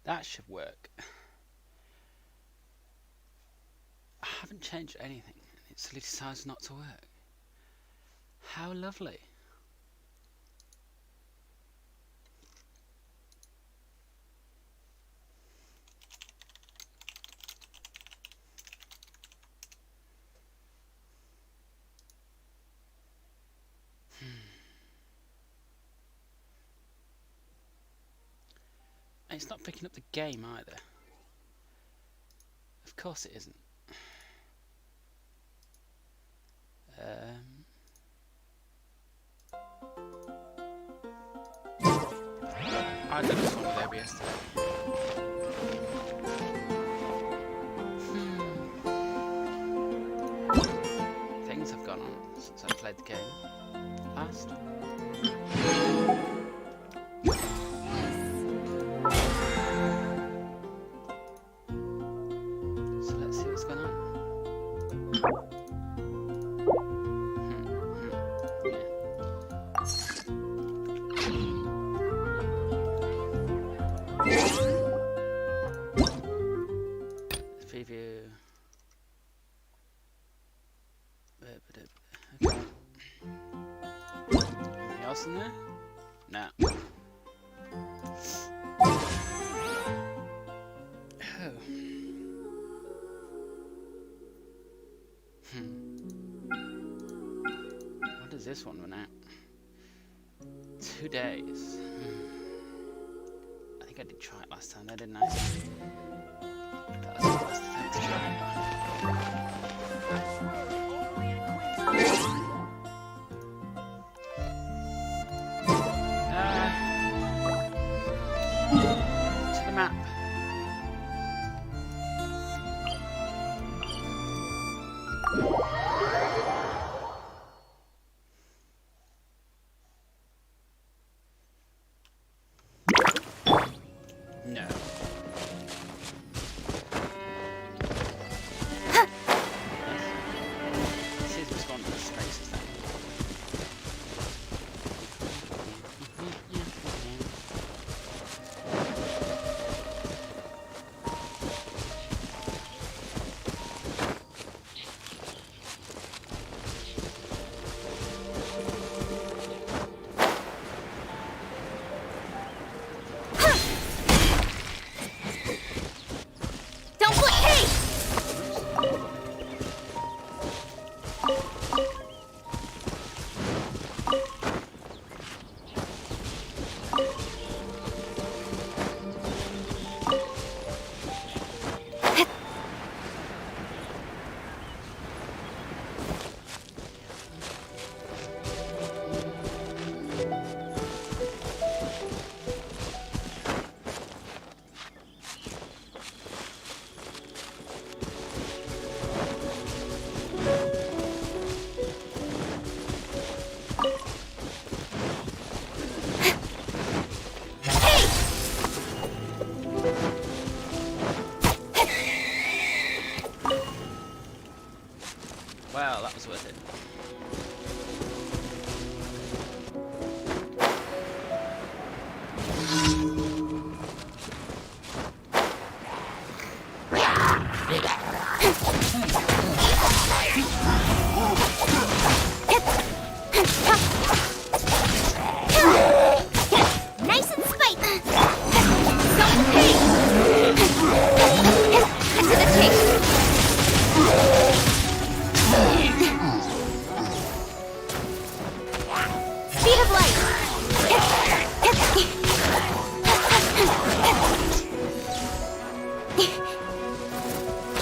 That should work. I haven't changed anything. It suddenly decides not to work. How lovely. It's not picking up the game either. Of course it isn't. I did this one with Abby yesterday. Things have gone on since I played the game last. So let's see what's going on. Preview. Okay. Anything else in there? No. Oh. When does this one run out? 2 days. I think I did try it last time, didn't I? That was the last attempt to try it. To the map. No. This is responding to spaces then. Well, that was worth it. Nice and spiky. Don't pay. To the tape. Speed of light.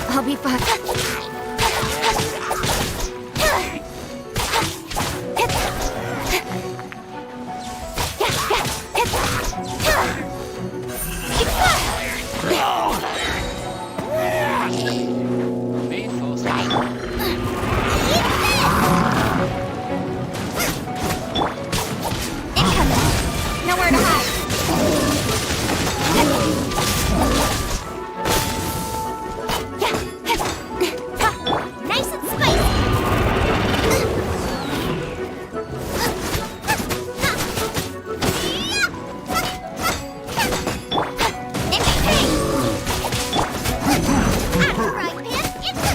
I'll be fine. Nowhere to hide.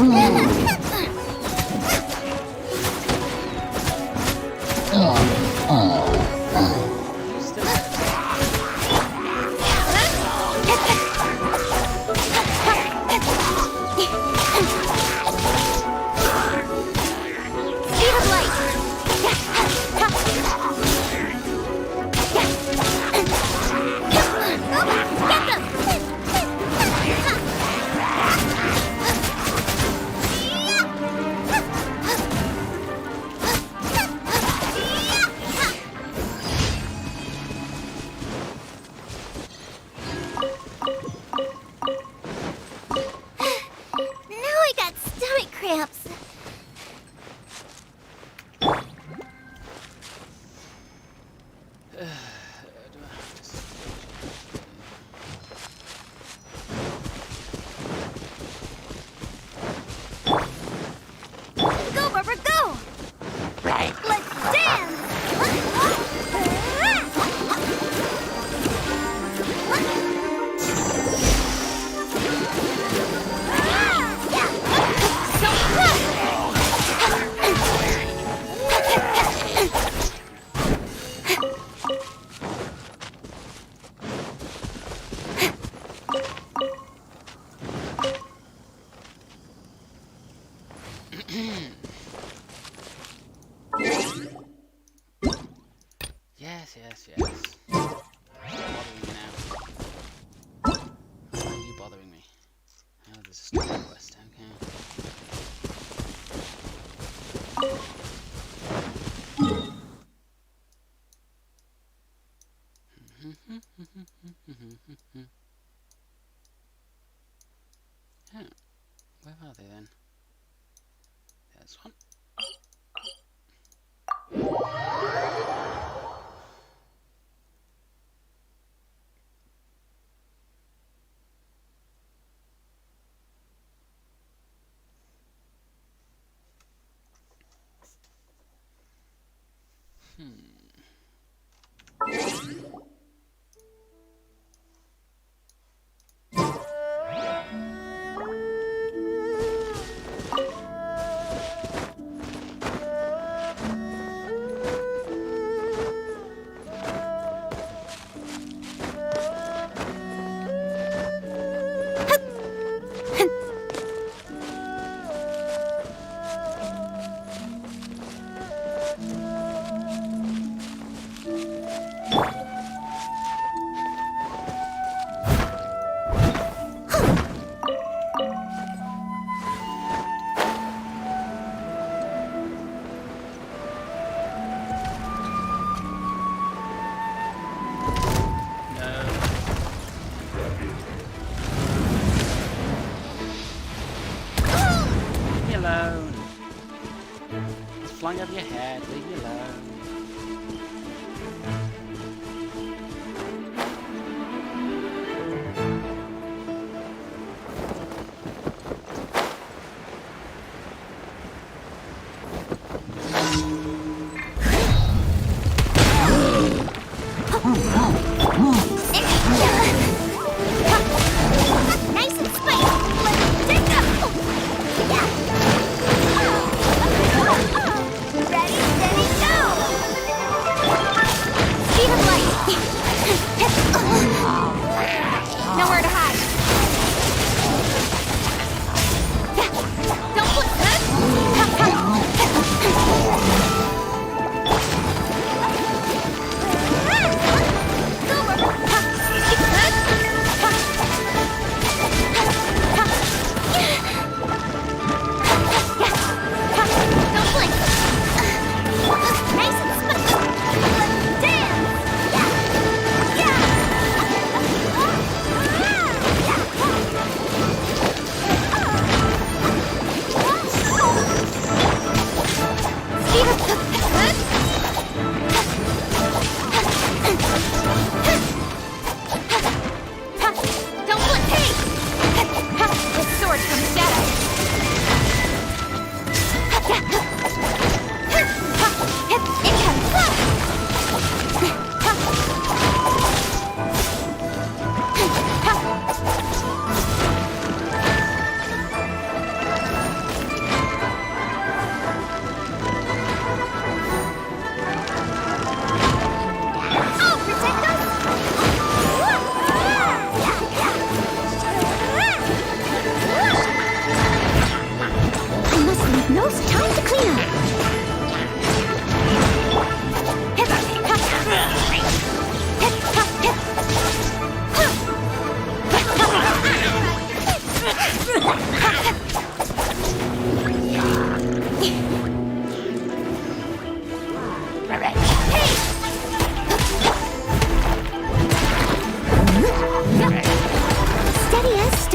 Still there. Speed of light. Get them. Now I got stomach cramps. Go, Barbara, go! Right. Let's dance! Yes, yes, yes. Bothering me now. Why are you bothering me? Oh, there's a story quest, okay. Oh, where are they then? There's one. Alone. It's flying over your head. Leave me alone. Nice and spicy. Let's dig them. Ready, steady, go!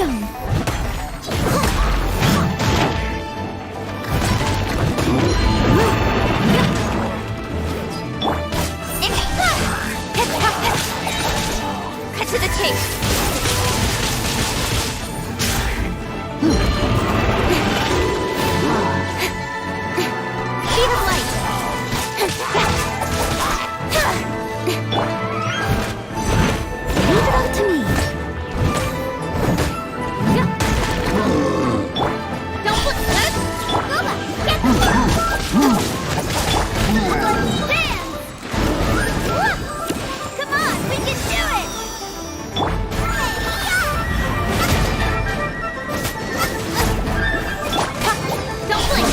stone. Cut to the chase. Speed of light. Leave it all to me. Don't put this. Get the dance. Come on, we can do it. Don't blink.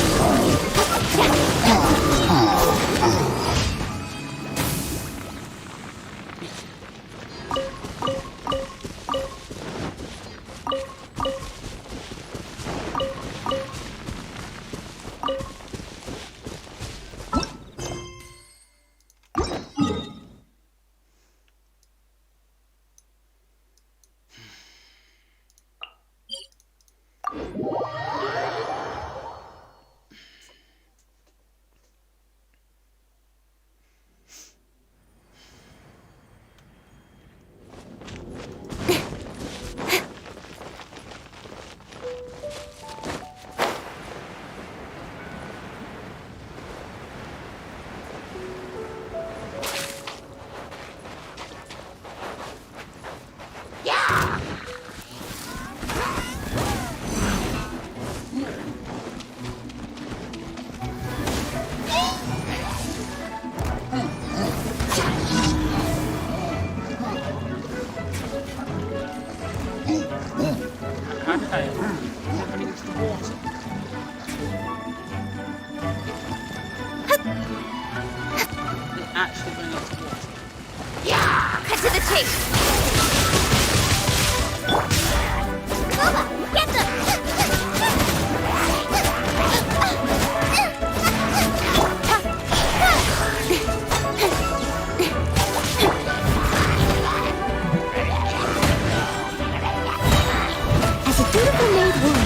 How did I put it into the water? Did it actually bring it to water? Cut to the chase. Clover, get them. As a dutiful maid would.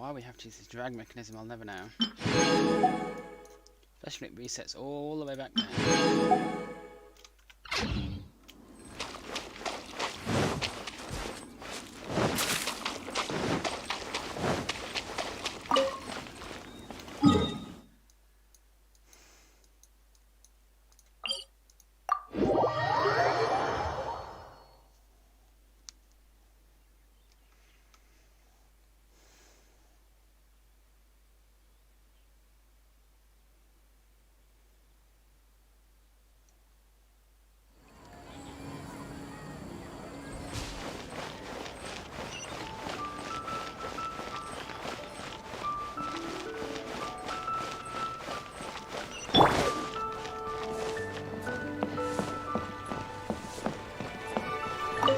Why we have to use this drag mechanism, I'll never know. Especially when it resets all the way back there.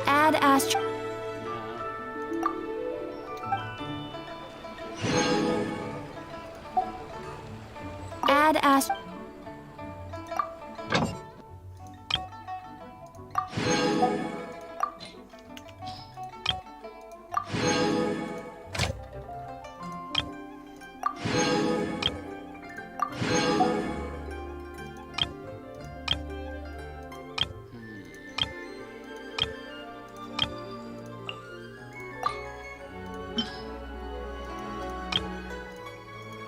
Add astro. Add astro.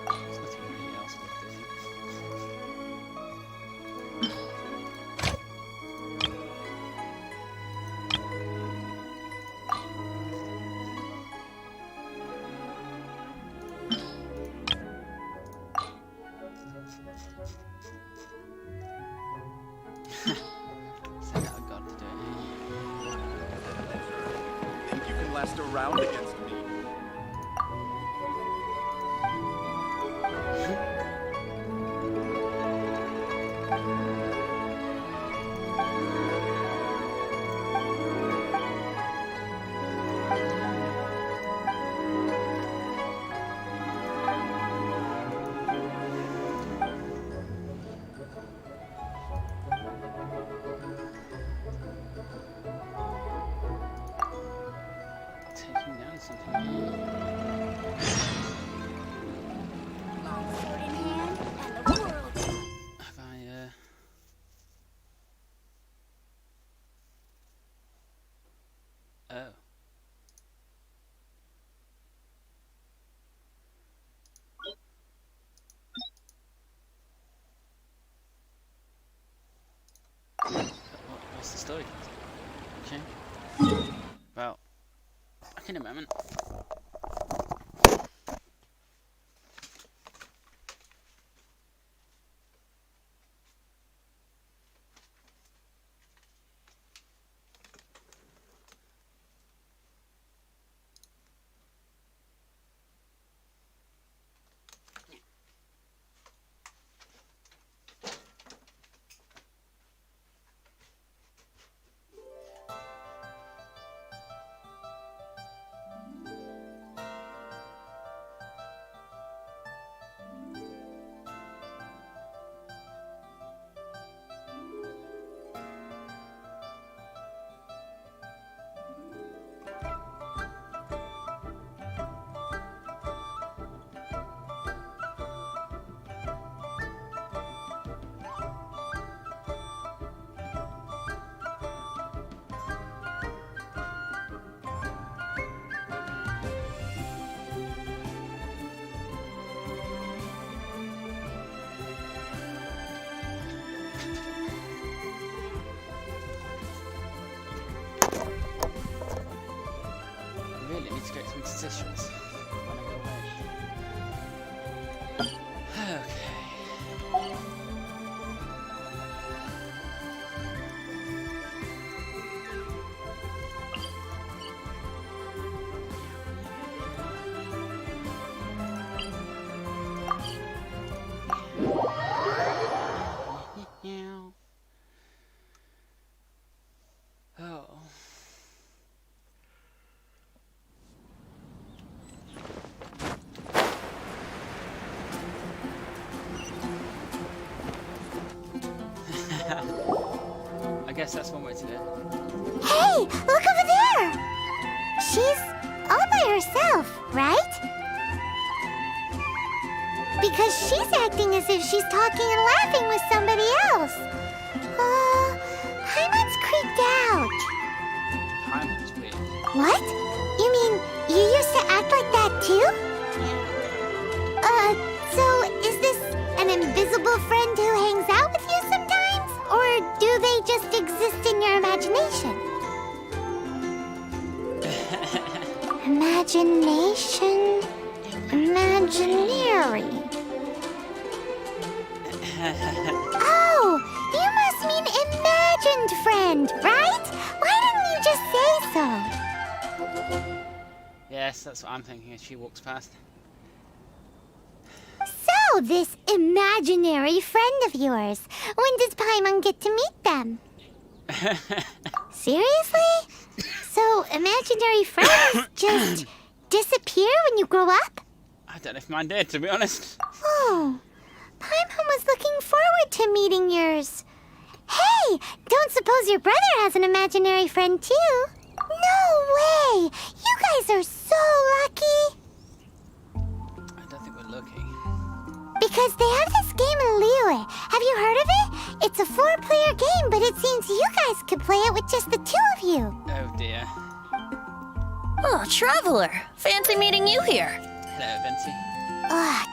There's nothing really else worth doing. Send out a god to do Think you can last a round against me? taking down something. Sword in hand and the world. Have I, Oh. What's the story? Okay. Well, back in a moment. I really need to get some decisions when I go away. Okay. Oh. I guess that's one way to do it. Hey, look over there! She's all by herself, right? because she's acting as if she's talking and laughing with somebody else. Paimon's creeped out. Paimon's weird. What? You mean you used to act like that too? So is this an invisible friend who hangs out with you sometimes? Or do they just exist in your imagination? Imagination. Imaginary. Oh, you must mean imagined friend, right? Why didn't you just say so? Yes, that's what I'm thinking as she walks past. So, this imaginary friend of yours, when does Paimon get to meet them? Seriously? So, imaginary friends just disappear when you grow up? I don't know if mine did, to be honest. Oh, Paimon was looking forward to meeting yours. Hey, don't suppose your brother has an imaginary friend too? No way! You guys are so lucky! I don't think we're lucky. Because they have this game in Liyue. Have you heard of it? It's a 4-player game, but it seems you guys could play it with just the 2 of you. Oh dear. Oh, Traveler. Fancy meeting you here. Hello, Venti.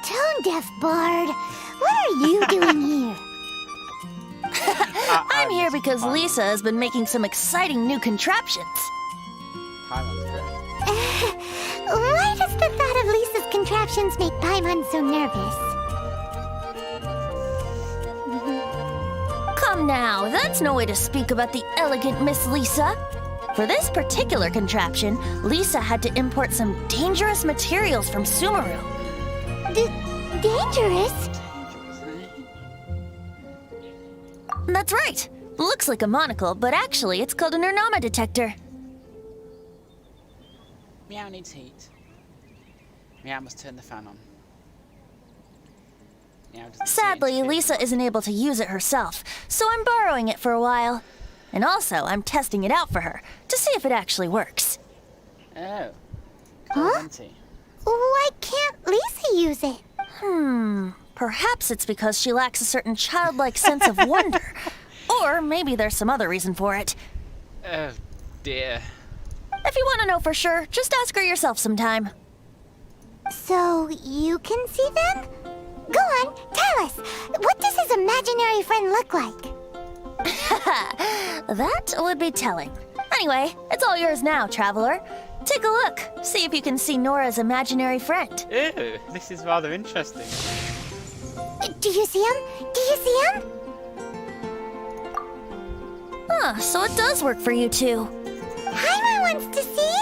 Tone-deaf bard. What are you doing here? I'm here because Lisa has been making some exciting new contraptions. Paimon's great. Why does the thought of Lisa's contraptions make Paimon so nervous? Come now, that's no way to speak about the elegant Miss Lisa. For this particular contraption, Lisa had to import some dangerous materials from Sumeru. Dangerous? That's right. Looks like a monocle, but actually it's called an Ernama detector. Meow needs heat. Meow must turn the fan on. Meow doesn't see Sadly, it. Lisa isn't able to use it herself, so I'm borrowing it for a while. And also, I'm testing it out for her, to see if it actually works. Oh. Huh? Venti. Why can't Lisa use it? Perhaps it's because she lacks a certain childlike sense of wonder. Or maybe there's some other reason for it. Oh dear. If you want to know for sure, just ask her yourself sometime. So you can see them? Go on, tell us. What does his imaginary friend look like? That would be telling. Anyway, it's all yours now, Traveler. Take a look. See if you can see Nora's imaginary friend. Ew, this is rather interesting. Do you see him? Do you see him? So it does work for you two. Paimon wants to see?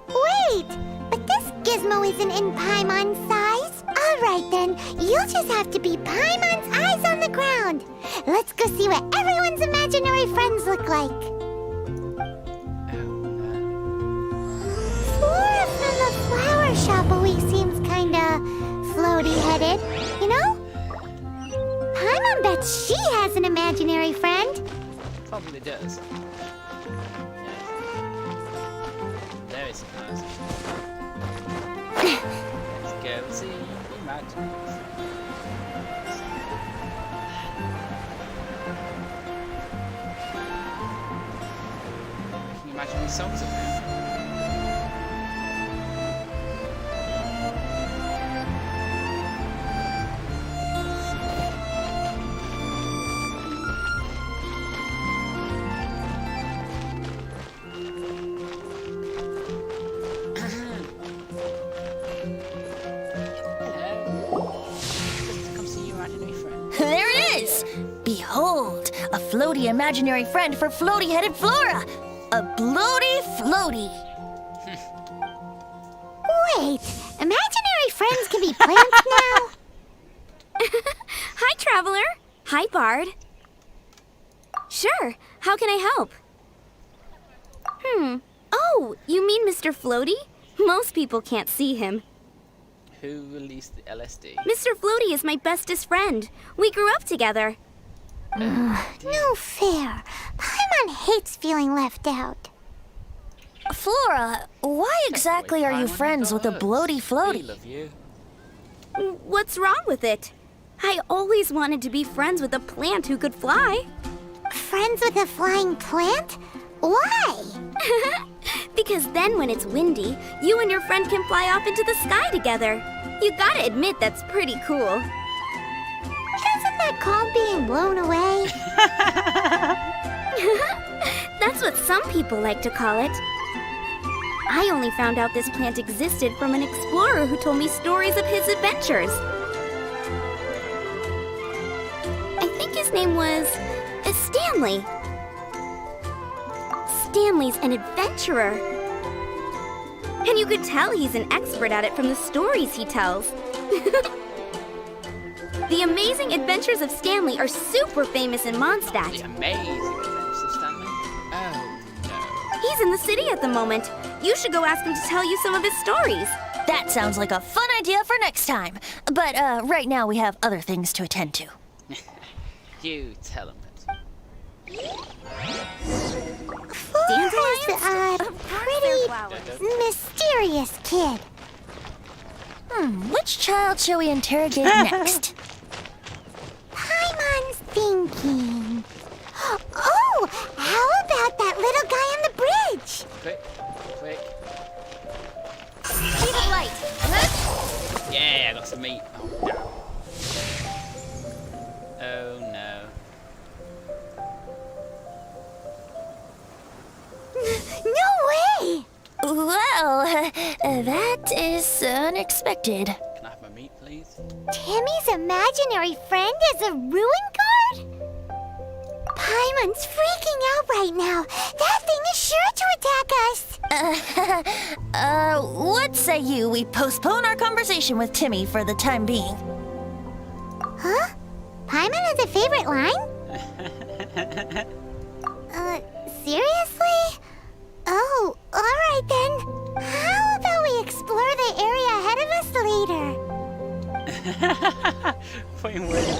Wait, but this gizmo isn't in Paimon's size. All right then, you'll just have to be Paimon's eyes on the ground. Let's go see what everyone's imaginary friends look like. Flora from the flower shop always seems kinda floaty-headed, you know? Paimon bets she has an imaginary friend. Probably does. Yes. There is a person. Let's go see imaginary friends. Can you imagine these songs up there? There it is! Behold, a floaty imaginary friend for floaty-headed Flora! A bloaty floaty! Wait, imaginary friends can be plants now? Hi, Traveler. Hi, Bard. Sure, how can I help? Oh, you mean Mr. Floaty? Most people can't see him. Who released the LSD? Mr. Floaty is my bestest friend. We grew up together. No fair. Paimon hates feeling left out. Flora, why exactly are you friends with a bloaty We floaty? love you. What's wrong with it? I always wanted to be friends with a plant who could fly. Friends with a flying plant? Why? Because then when it's windy, you and your friend can fly off into the sky together. You gotta admit that's pretty cool. Isn't that called being blown away? That's what some people like to call it. I only found out this plant existed from an explorer who told me stories of his adventures. I think his name was Stanley. Stanley's an adventurer. And you could tell he's an expert at it from the stories he tells. The Amazing Adventures of Stanley are super famous in Mondstadt. The amazing adventures of Stanley. Oh no. He's in the city at the moment. You should go ask him to tell you some of his stories. That sounds like a fun idea for next time. But right now we have other things to attend to. You tell him it. Flora's a pretty mysterious kid. Which child shall we interrogate next? Paimon's thinking. Oh, how about that little guy on the bridge? Quick, quick. Speed of light. Yeah, I got some meat. Oh no. Oh no. No way! Well, that is unexpected. Can I have my meat, please? Timmy's imaginary friend is a ruin guard? Paimon's freaking out right now. That thing is sure to attack us. What say you we postpone our conversation with Timmy for the time being? Huh? Paimon has a favorite line? Seriously? Oh, alright then. How about we explore the area ahead of us later? Putting words.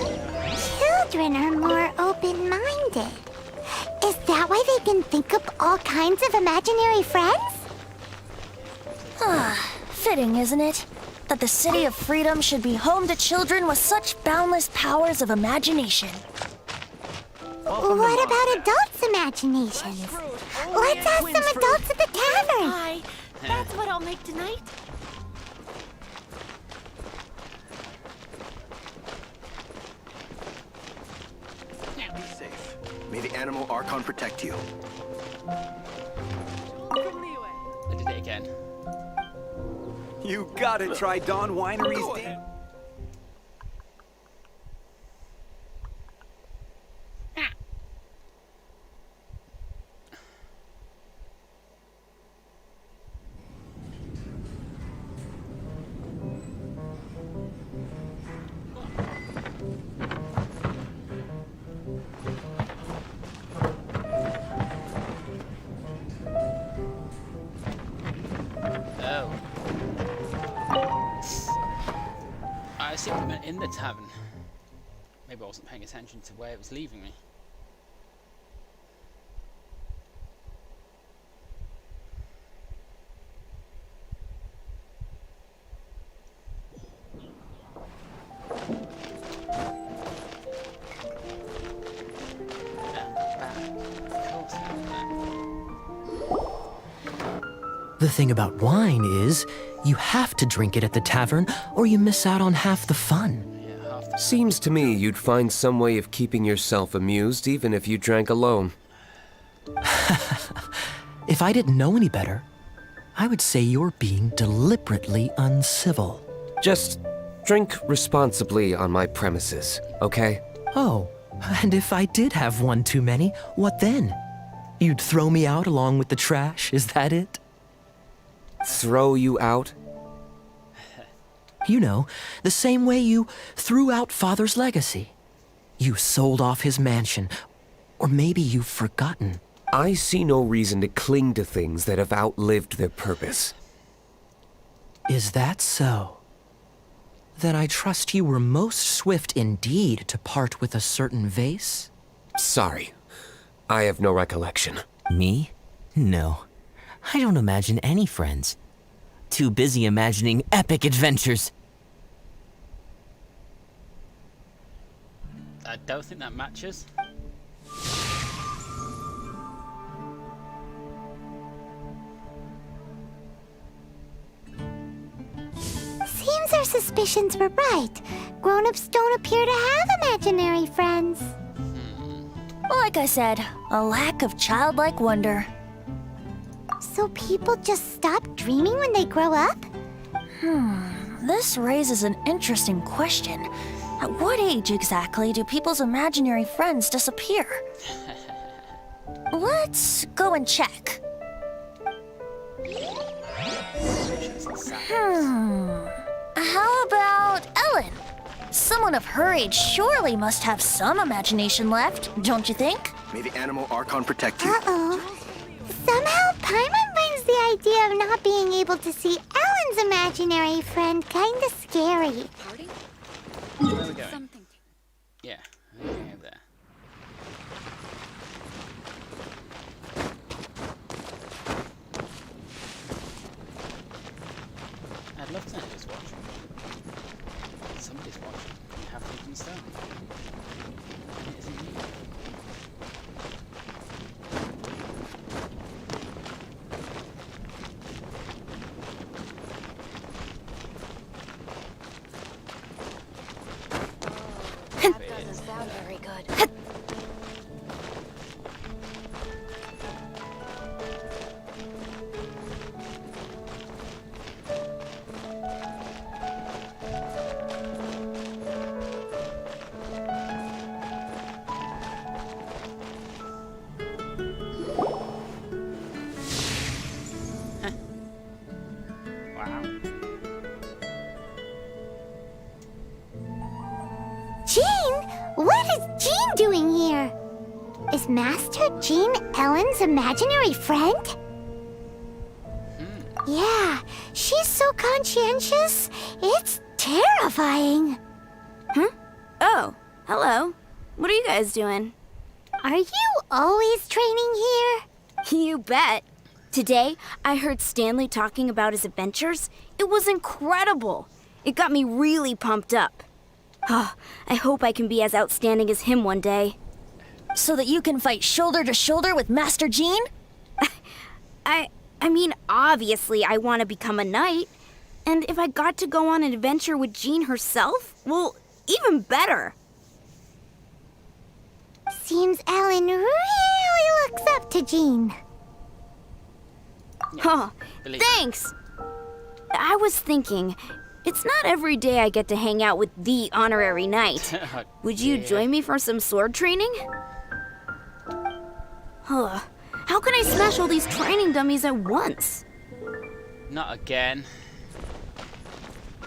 Children are more open-minded. Is that why they can think up all kinds of imaginary friends? Fitting, isn't it? That the City of Freedom should be home to children with such boundless powers of imagination. What about adults' imaginations? Let's ask some adults at the tavern. Hi, that's what I'll make tonight. Be safe. May the animal Archon protect you. I did it again. You gotta try Dawn Winery's dance. Oh. I assumed it meant in the tavern. Maybe I wasn't paying attention to where it was leaving me. The thing about wine is, you have to drink it at the tavern, or you miss out on half the fun. Yeah, half the Seems to me you'd find some way of keeping yourself amused even if you drank alone. If I didn't know any better, I would say you're being deliberately uncivil. Just drink responsibly on my premises, okay? Oh, and if I did have one too many, what then? You'd throw me out along with the trash, is that it? Throw you out? You know, the same way you threw out Father's legacy. You sold off his mansion, or maybe you've forgotten. I see no reason to cling to things that have outlived their purpose. Is that so? Then I trust you were most swift indeed to part with a certain vase? Sorry, I have no recollection. Me? No. I don't imagine any friends. Too busy imagining epic adventures. don't think that matches. Seems our suspicions were right. Grown-ups don't appear to have imaginary friends. Like I said, a lack of childlike wonder. So people just stop dreaming when they grow up? This raises an interesting question. At what age exactly do people's imaginary friends disappear? Let's go and check. How about Ellen? Someone of her age surely must have some imagination left, don't you think? May the animal Archon protect you. Uh-oh. Somehow, Paimon finds the idea of not being able to see Ellen's imaginary friend kinda scary. Where are we going? Yeah, we're going over there. I'd love to know who's watching. Somebody's watching. You have taken stone. And it isn't you. Doesn't sound very good. Wow. Jean? What is Jean doing here? Is Master Jean Ellen's imaginary friend? Yeah, she's so conscientious. It's terrifying. Oh, hello. What are you guys doing? Are you always training here? You bet. Today, I heard Stanley talking about his adventures. It was incredible. It got me really pumped up. Oh, I hope I can be as outstanding as him one day. So that you can fight shoulder to shoulder with Master Jean? I mean, obviously I want to become a knight. And if I got to go on an adventure with Jean herself, well, even better. Seems Ellen really looks up to Jean. Oh, Believe thanks. I was thinking, it's not every day I get to hang out with the honorary knight. Would you join me for some sword training? Huh. How can I smash all these training dummies at once? Not again.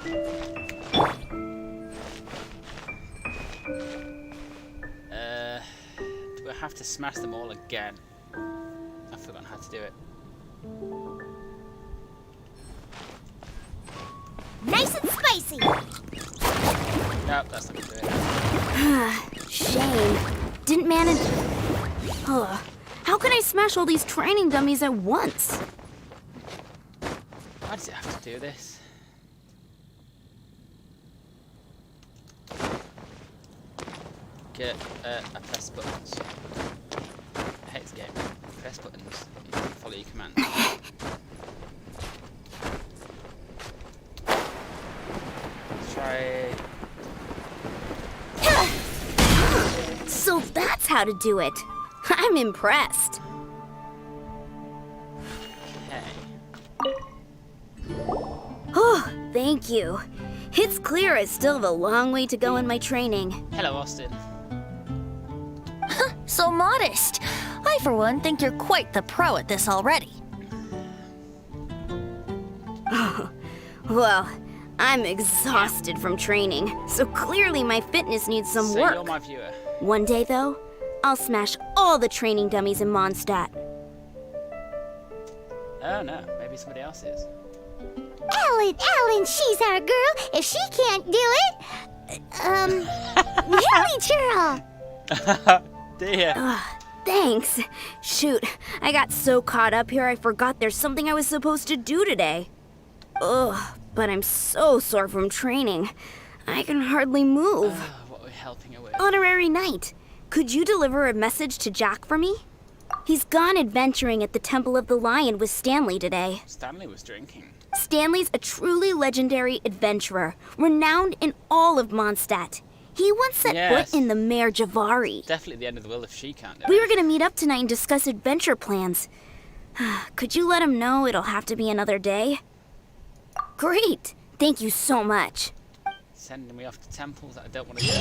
Do I have to smash them all again? I've forgotten how to do it. Nice and spicy. Nope, that's not gonna do it. Shame. Didn't manage. How can I smash all these training dummies at once? Why does it have to do this? Get I press buttons. I hate this game. Press buttons. You can follow your commands. Let's try. So that's how to do it. I'm impressed. Okay. Oh, thank you. It's clear I still have a long way to go in my training. Hello, Austin. So modest. I, for one, think you're quite the pro at this already. Well, I'm exhausted from training, so clearly my fitness needs some So work. you're my viewer. One day, though, I'll smash all the training dummies in Mondstadt. Oh no, maybe somebody else is. Ellen, she's our girl. If she can't do it, really, churl. Dear. Thanks. Shoot, I got so caught up here I forgot there's something I was supposed to do today. Ugh, but I'm so sore from training. I can hardly move. Knight. helping her with? Honorary Knight, could you deliver a message to Jack for me? He's gone adventuring at the Temple of the Lion with Stanley today. Stanley was drinking. Stanley's a truly legendary adventurer, renowned in all of Mondstadt. He once set Yes. foot in the Mare Javari. Definitely the end of the world if she can't do We it. were gonna meet up tonight and discuss adventure plans. Could you let him know it'll have to be another day? Great! Thank you so much. Sending me off to temples that I don't want to go to.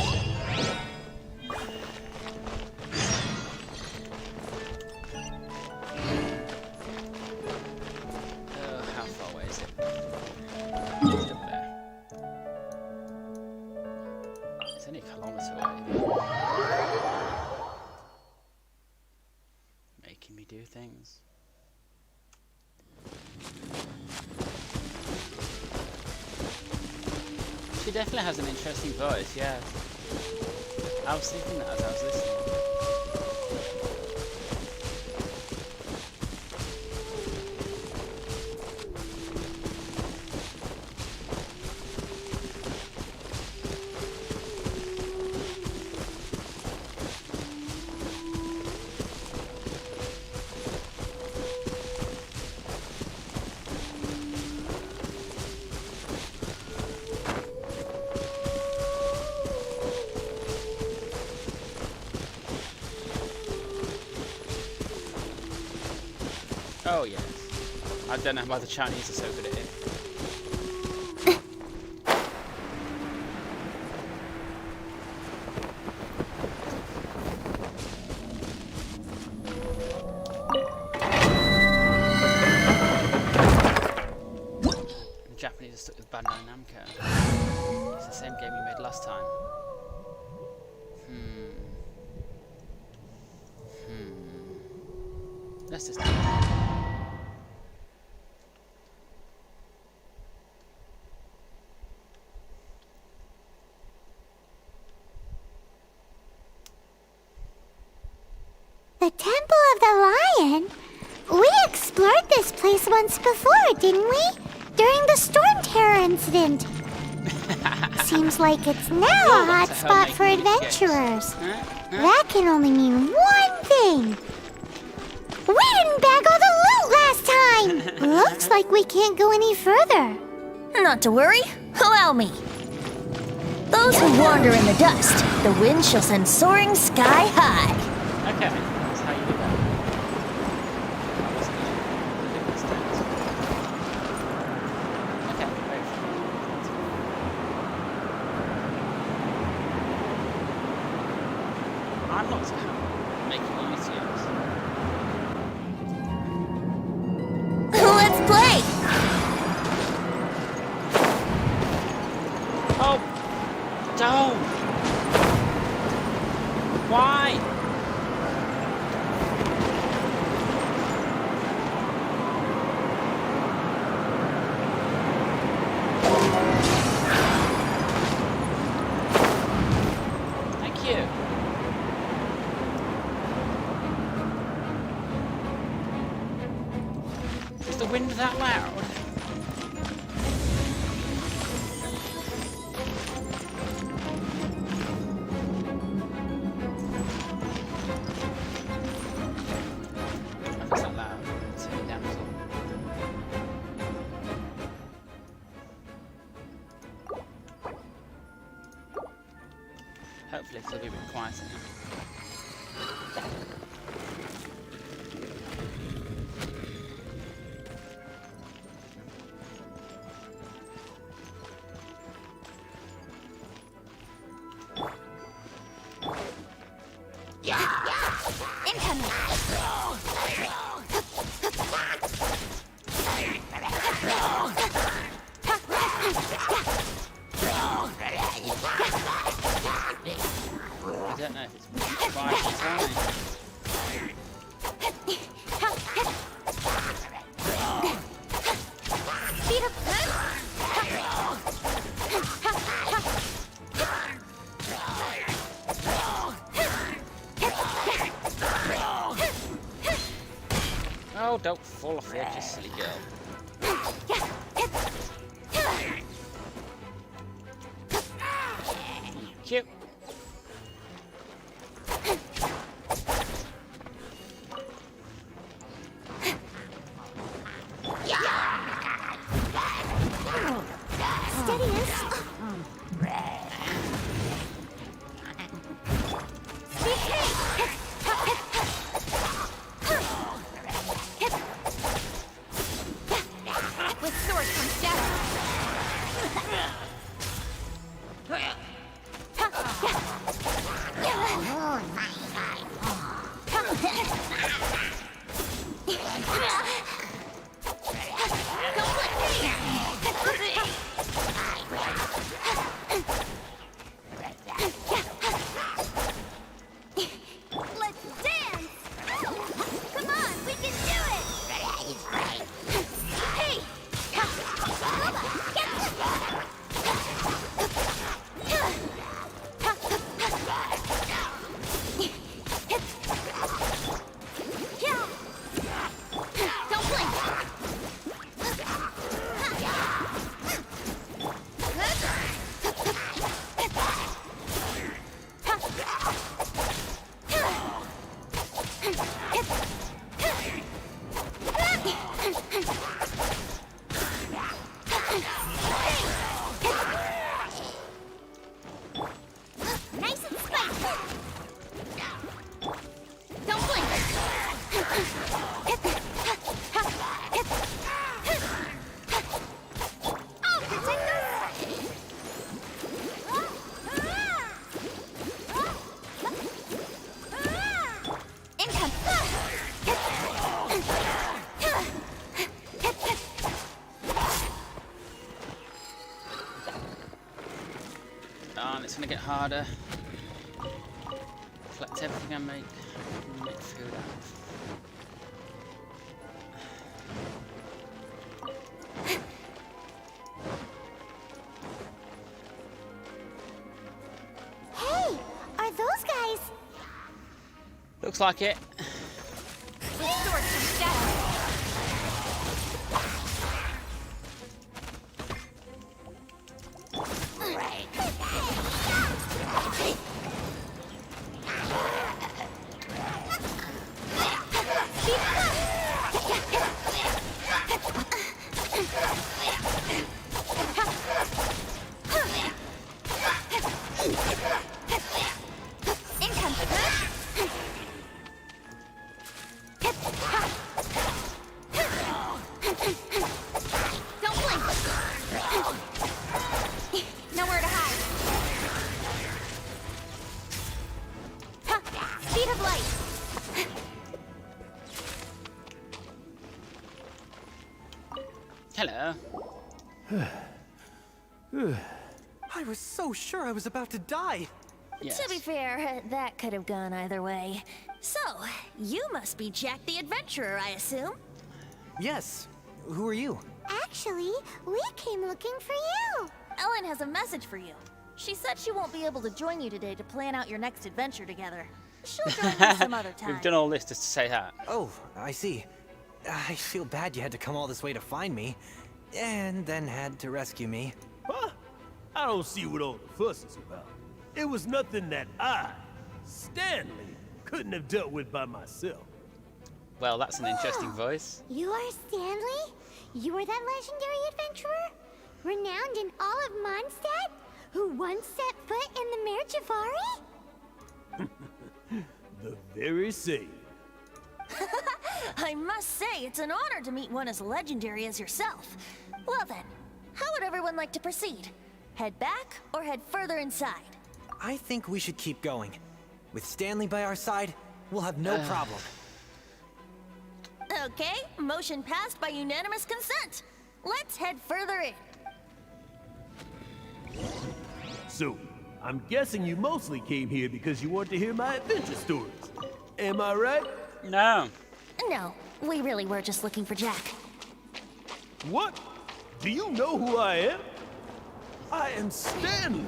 Oh, how far away is it? It's up there. It's only a kilometre away. Making me do things. She definitely has an interesting voice, yeah. I was thinking that as I was listening. Oh yes. I don't know why the Chinese are so good at it. The Japanese are stuck with Bandai Namco. It's the same game you made last time. Let's just do it. The Temple of the Lion? We explored this place once before, didn't we? During the Storm Terror incident. Seems like it's now a hot spot for adventurers. That can only mean one thing. We didn't bag all the loot last time! Looks like we can't go any further. Not to worry, allow me. Those who wander in the dust, the wind shall send soaring sky high. Okay, that's how you do that. That wasn't a different stance. Okay, wait for it. I'm not making use of yours. Let's play! Oh! Don't! Why? Thank you. Is the wind that loud? If it's not loud, turn it down as well. Hopefully it'll be a bit quieter now. I don't know if it's quiet or fine. Oh, don't fall off the edge, you silly girl. Cute. And it's gonna get harder. Collect everything I make food out of. Hey, are those guys? Looks like it. Nowhere to hide. Speed of light. Hello. I was so sure I was about to die. Yes. To be fair, that could have gone either way. So, you must be Jack the Adventurer, I assume? Yes. Who are you? Actually, we came looking for you. Ellen has a message for you. She said she won't be able to join you today to plan out your next adventure together. She'll join you some other time. We've done all this just to say that. Oh, I see. I feel bad you had to come all this way to find me, and then had to rescue me. Huh? I don't see what all the fuss is about. It was nothing that I, Stanley, couldn't have dealt with by myself. Well, that's an interesting voice. You are Stanley? You are that legendary adventurer? Renowned in all of Mondstadt? Who once set foot in the Mare Javari? The very same. I must say, it's an honor to meet one as legendary as yourself. Well then, how would everyone like to proceed? Head back or head further inside? I think we should keep going. With Stanley by our side, we'll have no problem. Okay, motion passed by unanimous consent. Let's head further in. So, I'm guessing you mostly came here because you want to hear my adventure stories. Am I right? No. No, we really were just looking for Jack. What? Do you know who I am? I am Stanley,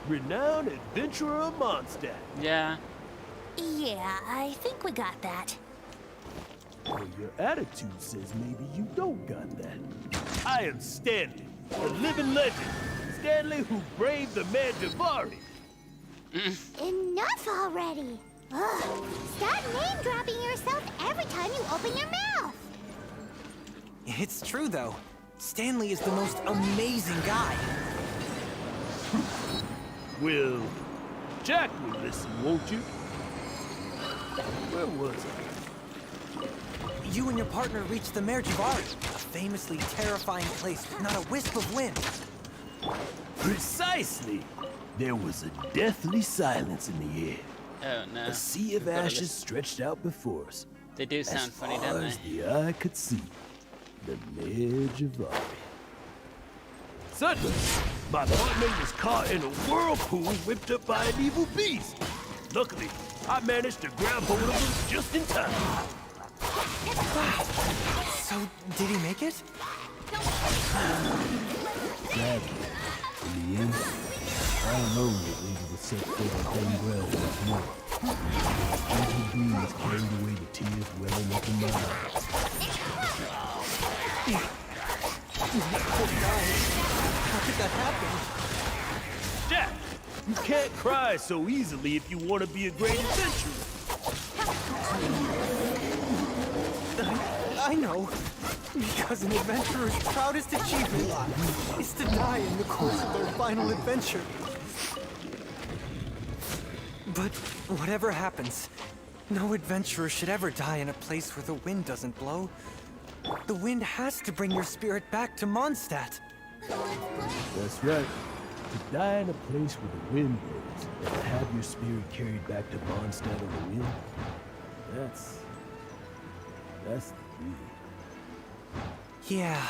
renowned adventurer of Mondstadt. Yeah. Yeah, I think we got that. Well, your attitude says maybe you don't got that. I am Stanley, a living legend. Stanley who braved the Mare Javari. Enough already. Ugh. Stop name-dropping yourself every time you open your mouth. It's true, though. Stanley is the most amazing guy. Well, Jack will listen, won't you? Where was I? You and your partner reached the Mare Javari, a famously terrifying place with not a wisp of wind. Precisely. There was a deathly silence in the air. Oh no. A sea of We've gotta ashes listen. stretched out before us. They do sound As funny, far don't as they? the eye could see, the Mare Javari. Suddenly, my partner was caught in a whirlpool whipped up by an evil beast. Luckily, I managed to grab hold of him just in time. So, did he make it? Sadly, in the end, I alone was able to set foot on home ground once more. The gentle breeze carried away the tears welling up in my eyes. How could that happen? Jack, you can't cry so easily if you want to be a great adventurer. I know. Because an adventurer's proudest achievement is to die in the course of their final adventure. But whatever happens, No adventurer should ever die in a place where the wind doesn't blow. The wind has to bring your spirit back to Mondstadt. That's right. To die in a place where the wind blows and have your spirit carried back to Mondstadt on the wind, that's the dream. Yeah.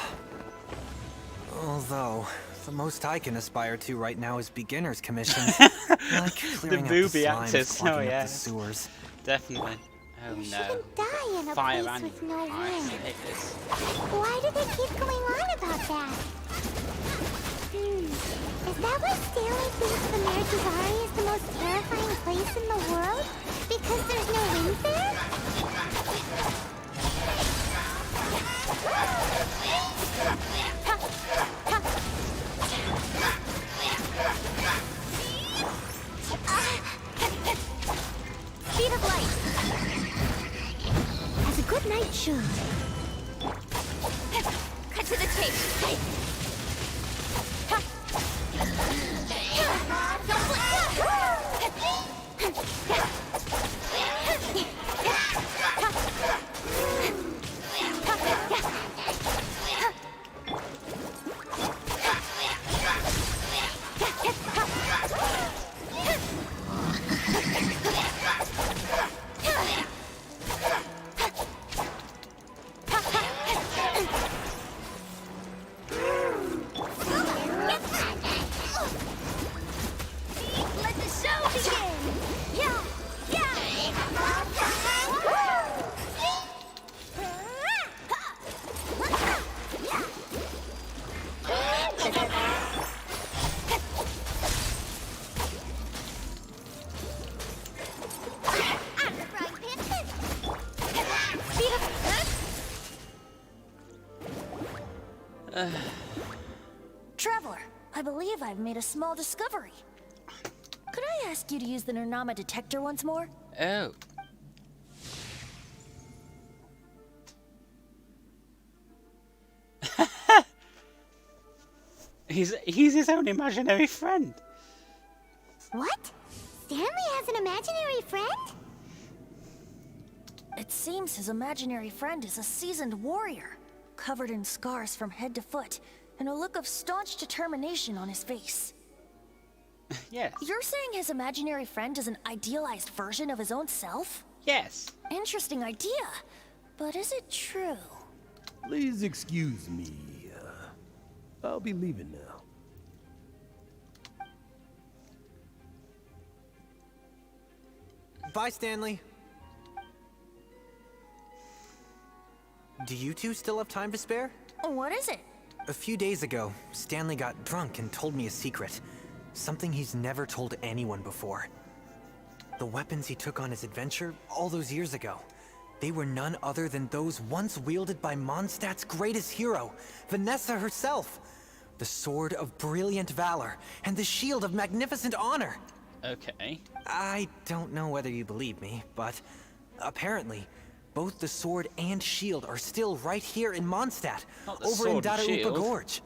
Although, the most I can aspire to right now is beginner's commissions. Like clearing up the booby slime, actors. clogging Oh, up yeah. the sewers. Definitely. Oh You no. shouldn't die in a Fire place and with no ice. wind. I hate this. Why do they keep going on about that? Is that why Stanley thinks the Mercazari is the most terrifying place in the world? Because there's no wind there? Speed of light. As a good knight should. Cut to the chase. Let the show begin! Yeah! Traveler, I believe I've made a small discovery. Could I ask you to use the Nernama detector once more? Oh. He's his own imaginary friend. What? Stanley has an imaginary friend? It seems his imaginary friend is a seasoned warrior, covered in scars from head to foot, and a look of staunch determination on his face. Yes. You're saying his imaginary friend is an idealized version of his own self? Yes. Interesting idea, but is it true? Please excuse me. I'll be leaving now. Bye, Stanley. Do you two still have time to spare? What is it? A few days ago, Stanley got drunk and told me a secret. Something he's never told anyone before. The weapons he took on his adventure all those years ago, they were none other than those once wielded by Mondstadt's greatest hero, Vanessa herself. The Sword of Brilliant Valor and the Shield of Magnificent Honor. Okay. I don't know whether you believe me, but apparently, both the sword and shield are still right here in Mondstadt, Not the over in sword and Dadaupa shield. Gorge.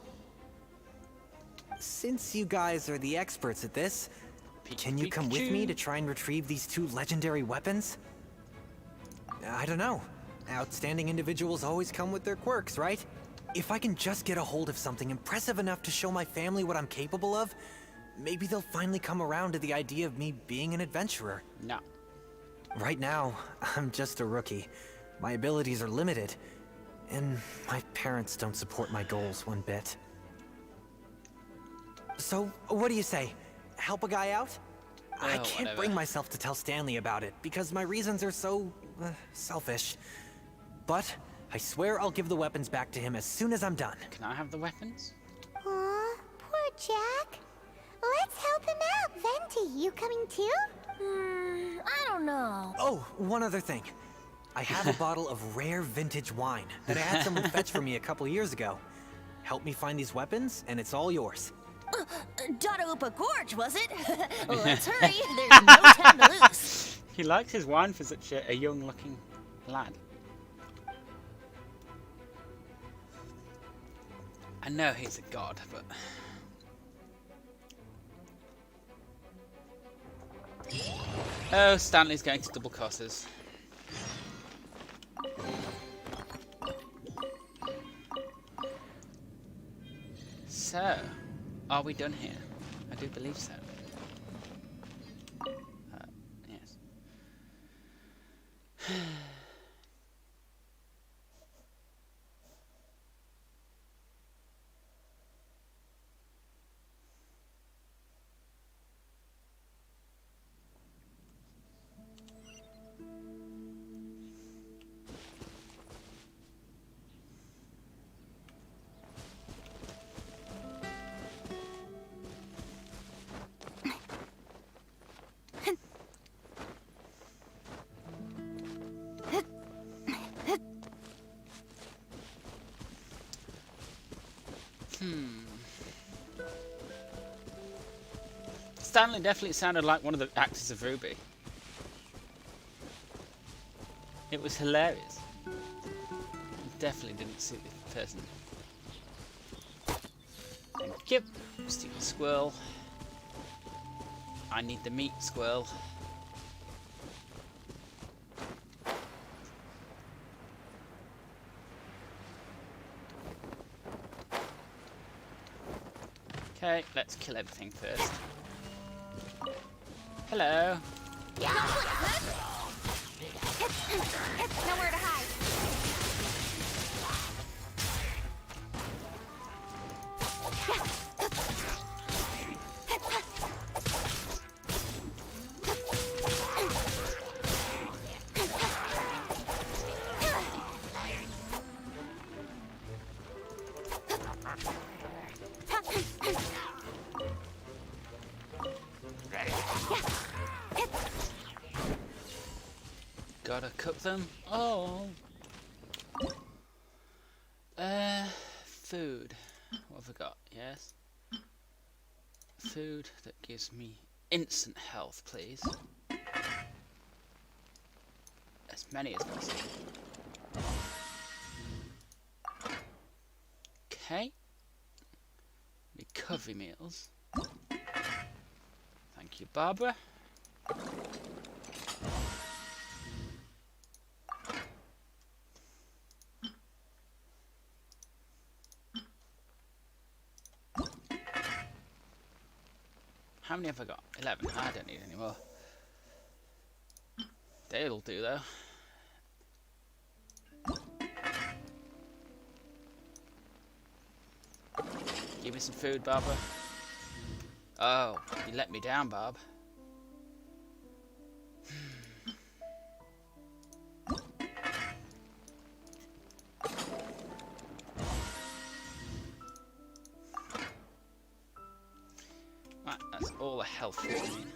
Since you guys are the experts at this, can you come with me to try and retrieve these two legendary weapons? I don't know. Outstanding individuals always come with their quirks, right? If I can just get a hold of something impressive enough to show my family what I'm capable of, maybe they'll finally come around to the idea of me being an adventurer. No. Right now, I'm just a rookie. My abilities are limited, and my parents don't support my goals one bit. So, what do you say? Help a guy out? I can't whatever. bring myself to tell Stanley about it, because my reasons are so, selfish. But, I swear I'll give the weapons back to him as soon as I'm done. Can I have the weapons? Aw, poor Jack. Let's help him out. Venti, you coming too? I don't know. Oh, one other thing. I have a bottle of rare vintage wine that I had someone fetch for me a couple years ago. Help me find these weapons, and it's all yours. Dadaupa Gorge, was it? Let's hurry, there's no time to lose. He likes his wine for such a young-looking lad. I know he's a god, but... Oh, Stanley's going to double crosses. So, are we done here? I do believe so. Yes. Stanley definitely sounded like one of the actors of Ruby. It was hilarious. Definitely didn't suit the person. Thank you, stupid squirrel. I need the meat, squirrel. Okay, let's kill everything first. Hello. Nowhere to hide. Gotta cook them. Oh. Food. What have I got? Yes. Food that gives me instant health, please. As many as possible. Okay. Recovery meals. Thank you, Barbara. How many have I got? 11. I don't need any more. They'll do though. Give me some food, Barbara. Oh, you let me down, Barb. Right, that's all the health food I need.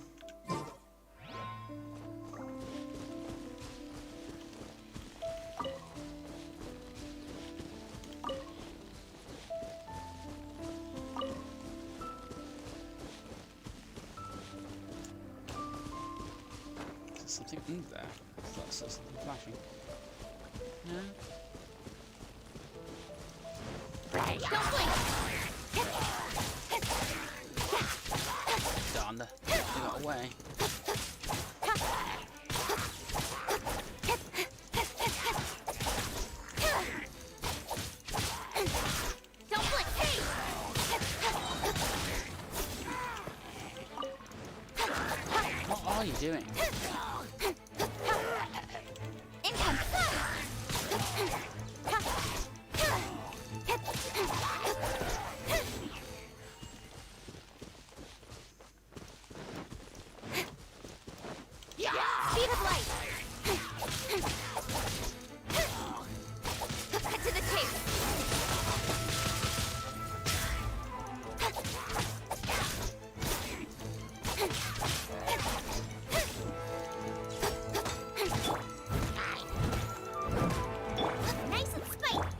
There's something in there. I thought I saw something flashing. No? Darn, they got away. What are you doing? Speed of light. Cut to the chase. Nice and spiked.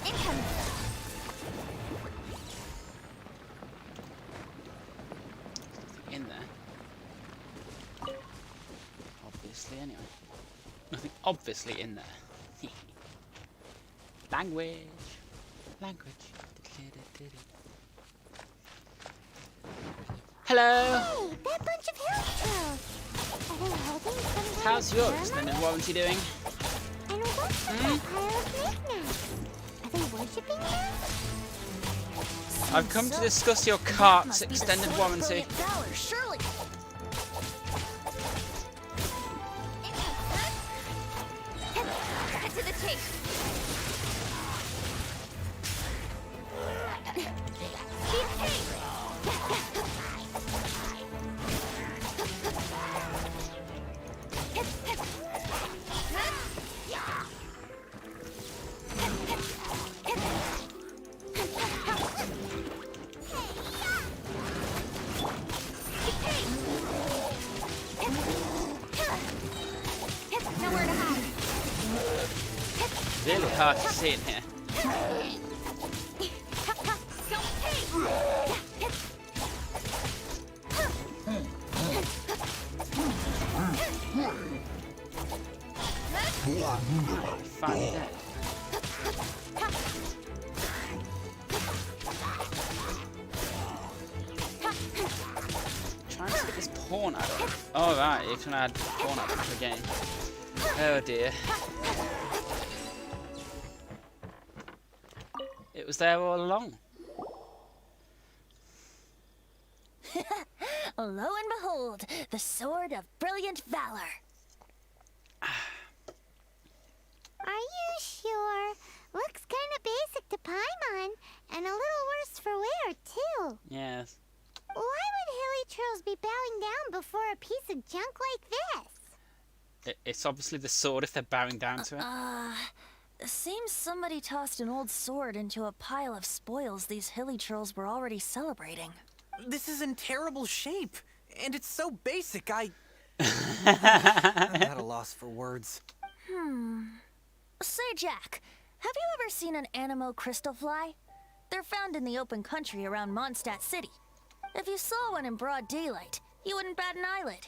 Incoming. In there. Obviously, anyway. Nothing obviously in there. Language. Language. Hello. Hey, that bunch of health trolls. Are they holding some kind How's of your ceremony? extended warranty doing? And what's the pile of knickknacks? they worshipping him? I've come to So, discuss your that cart's must be the extended sword of warranty. brilliant valor, surely. Cut to the chase. Nowhere to hide. Really hard to see in here. Finally dead. Trying to get this pawn add-on. Oh right, you can add pawn add-on to the game. Oh dear. It was there all along. Lo and behold, the sword of brilliant valor. Are you sure? Looks kinda basic to Paimon, and a little worse for wear, too. Yes. Why would hilly trolls be bowing down before a piece of junk like this? It's obviously the sword if they're bowing down to it. Seems somebody tossed an old sword into a pile of spoils these hilly trolls were already celebrating. This is in terrible shape, and it's so basic, I'm at a loss for words. Say, Jack, have you ever seen an Animo crystal fly? They're found in the open country around Mondstadt City. If you saw one in broad daylight, you wouldn't bat an eyelid.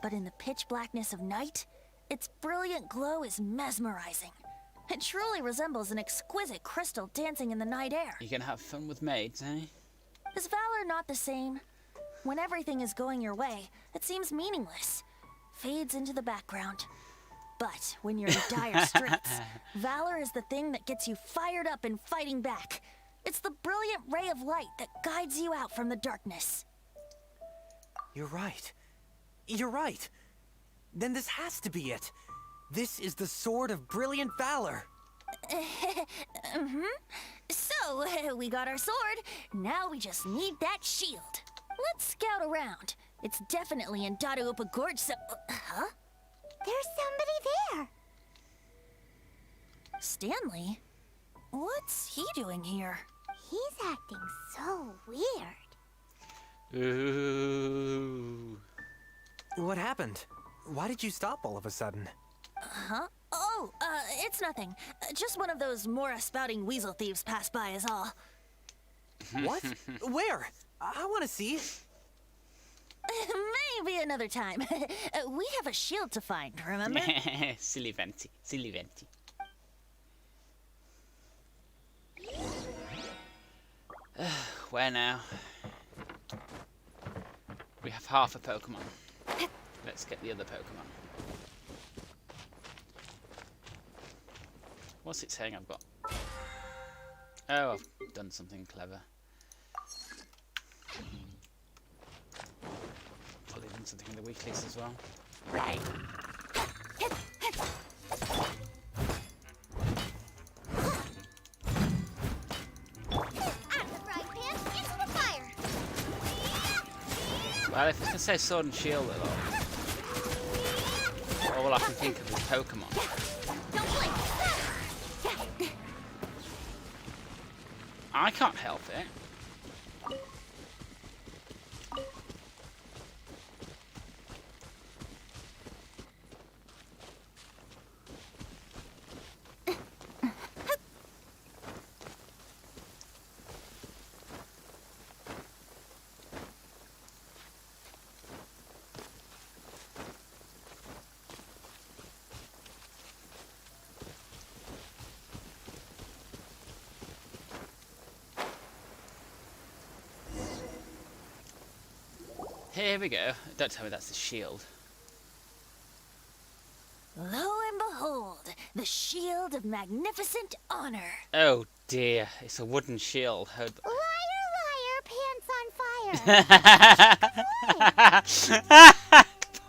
But in the pitch blackness of night, its brilliant glow is mesmerizing. It truly resembles an exquisite crystal dancing in the night air. You can have fun with maids, eh? Is valor not the same? When everything is going your way, it seems meaningless, fades into the background. But when you're in dire straits, valor is the thing that gets you fired up and fighting back. It's the brilliant ray of light that guides you out from the darkness. You're right. You're right. Then this has to be it. This is the sword of brilliant valor. So, we got our sword. Now we just need that shield. Let's scout around. It's definitely in Dadaupa Gorge, so... Huh? There's somebody there. Stanley? What's he doing here? He's acting so weird. Ooh. What happened? Why did you stop all of a sudden? Huh? Oh, it's nothing. Just one of those Mora spouting weasel thieves passed by is all. What? Where? I want to see. Maybe another time. We have a shield to find, remember? Silly Venti. Silly Venti. Where now? We have half a Pokemon. Let's get the other Pokemon. What's it saying I've got? Oh, I've done something clever. Probably done something in the weeklies as well. Right. Well, if it's going to say Sword and Shield at all I can think of is Pokemon. I can't help it. Here we go. Don't tell me that's the shield. Lo and behold, The Shield of Magnificent Honor. Oh dear, it's a wooden shield. Liar, liar, pants on fire.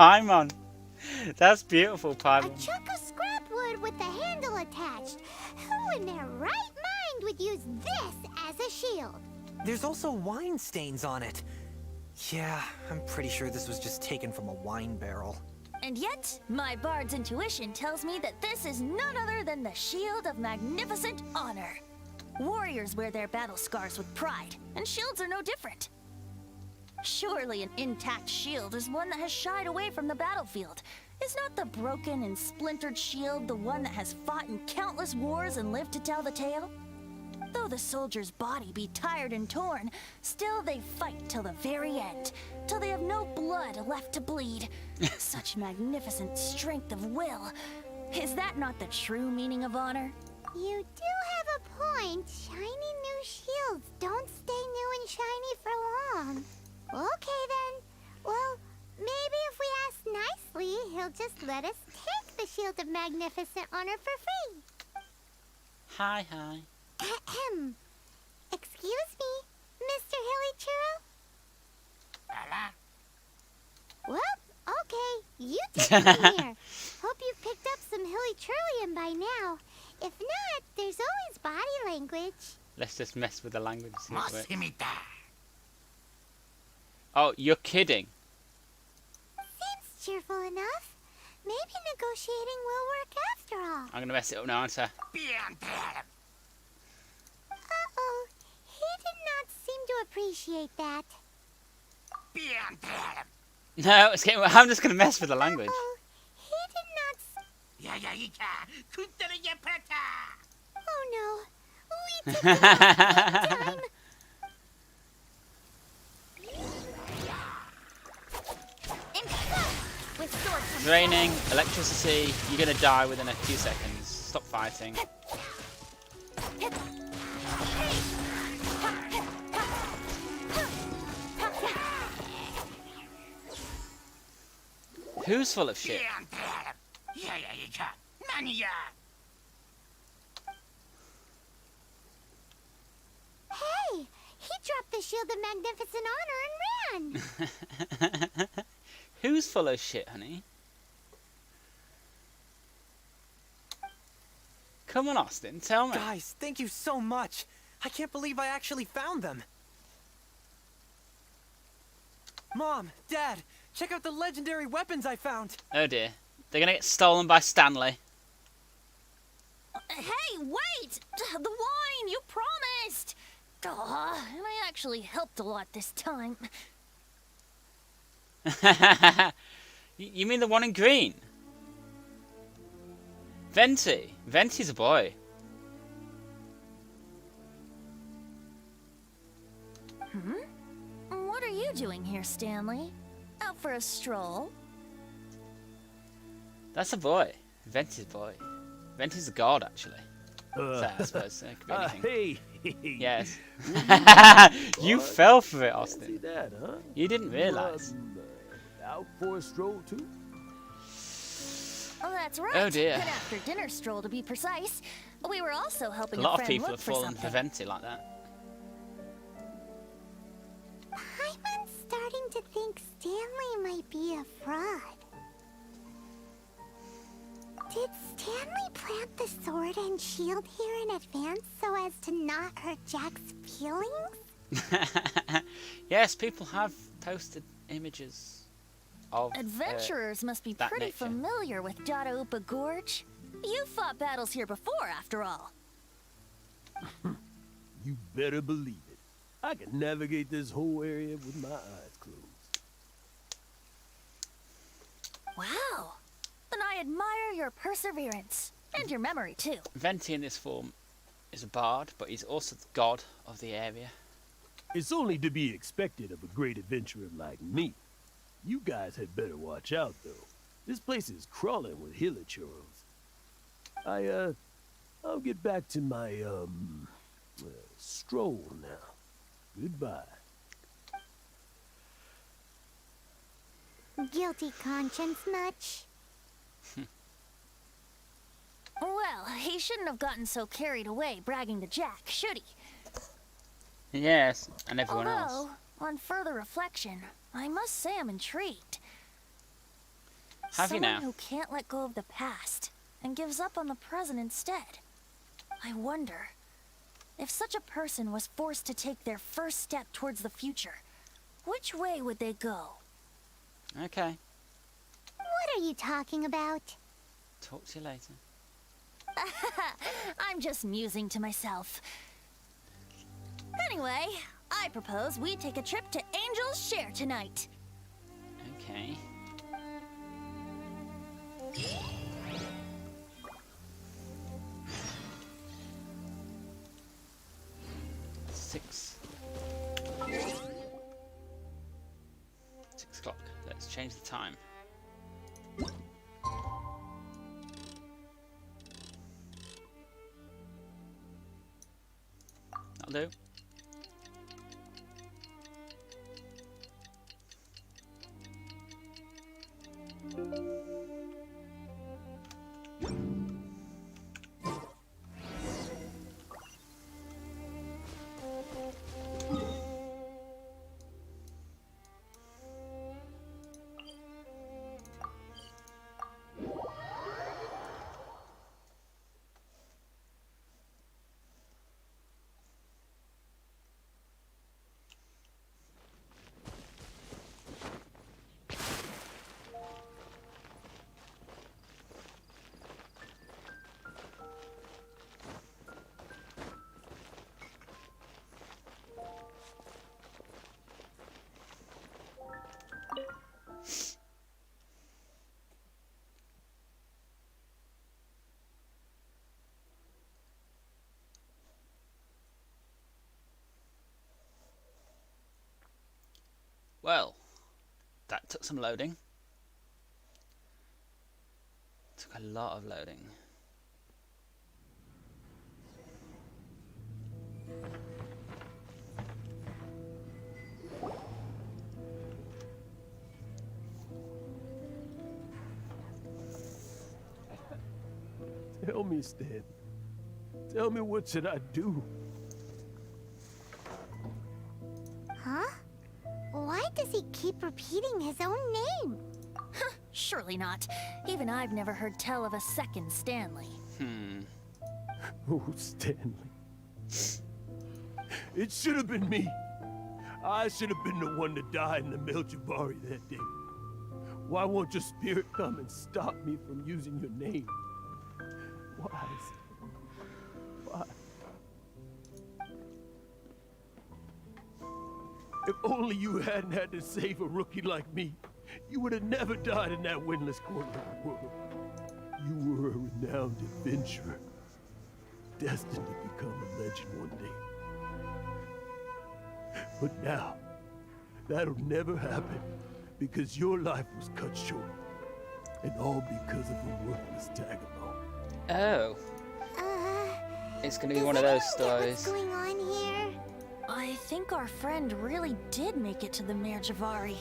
Paimon. That's beautiful, A Paimon. chunk of scrap wood with the handle attached. Who in their right mind would use this as a shield? There's also wine stains on it. Yeah, I'm pretty sure this was just taken from a wine barrel. And yet, my bard's intuition tells me that this is none other than the Shield of Magnificent Honor. Warriors wear their battle scars with pride, and shields are no different. Surely an intact shield is one that has shied away from the battlefield. Is not the broken and splintered shield the one that has fought in countless wars and lived to tell the tale? Though the soldier's body be tired and torn, still they fight till the very end, till they have no blood left to bleed. Such magnificent strength of will. Is that not the true meaning of honor? You do have a point. Shiny new shields don't stay new and shiny for long. Okay then. Well, maybe if we ask nicely, he'll just let us take the Shield of Magnificent Honor for free. Hi, hi. Ahem. Excuse me, Mr. Hilly Churro? Well, okay, you take me here. Hope you've picked up some Hilly Churlian by now. If not, there's always body language. Let's just mess with the language. Oh, you're kidding. Seems cheerful enough. Maybe negotiating will work after all. I'm gonna mess it up now, aren't I? Uh-oh. He did not seem to appreciate that. No, it's getting, I'm just gonna mess with the language. Uh-oh. He did not... Oh no. We took it time. It's raining, electricity, you're gonna die within a few seconds. Stop fighting. Who's full of shit? Hey, he dropped the Shield of Magnificent Honor and ran. Who's full of shit, honey? Come on, Austin, tell me. Guys, thank you so much. I can't believe I actually found them. Mom, Dad, check out the legendary weapons I found. Oh dear. They're gonna get stolen by Stanley. Hey, wait! The wine, you promised! And I actually helped a lot this time. You mean the one in green? Venti. Venti's a boy. What are you doing here, Stanley? Out for a stroll? That's a boy. Venti's a boy. Venti's a god, actually. So, I suppose it could be anything. Hey. Yes. You fell for it, See Austin. that, huh? You didn't realise. Out for a stroll too? Oh, that's right. Oh, dear. An after dinner stroll, to be precise. We were also helping A lot of friend people look have for fallen for something. Venti like that. I'm starting to think Stanley might be a fraud. Did Stanley plant the sword and shield here in advance so as to not hurt Jack's feelings? Yes, people have posted images of Adventurers must be that pretty nature. familiar with Dadaupa Gorge. You fought battles here before, after all. You better believe it. I can navigate this whole area with my eyes closed. Wow. Then I admire your perseverance. And your memory, too. Venti in this form is a bard, but he's also the god of the area. It's only to be expected of a great adventurer like me. You guys had better watch out, though. This place is crawling with hilichurls. I'll get back to my, stroll now. Goodbye. Guilty conscience much? Well, shouldn't have gotten so carried away bragging to Jack, should he? Yes, and everyone else. Although, on further reflection, I must say I'm intrigued. Have you Someone now? who can't let go of the past and gives up on the present instead. I wonder, if such a person was forced to take their first step towards the future, which way would they go? Okay. What are you talking about? Talk to you later. I'm just musing to myself. Anyway, I propose we take a trip to Angel's Share tonight. Okay. Six. 6 o'clock. Let's change the time. That'll do. Well, that took some loading. Took a lot of loading. Tell me, Stan. Tell me, what should I do? Huh? Why does he keep repeating his own name? Surely not. Even I've never heard tell of a second Stanley. Oh, Stanley. It should have been me. I should have been the one to die in the Melchivari that day. Why won't your spirit come and stop me from using your name? Why? Why? If only you hadn't had to save a rookie like me, you would have never died in that windless corner of the world. You were a renowned adventurer, destined to become a legend one day. But now, that'll never happen, because your life was cut short. And all because of a worthless tagabone. Oh. It's gonna be one of those stories. What's going on here? I think our friend really did make it to the Merjavari.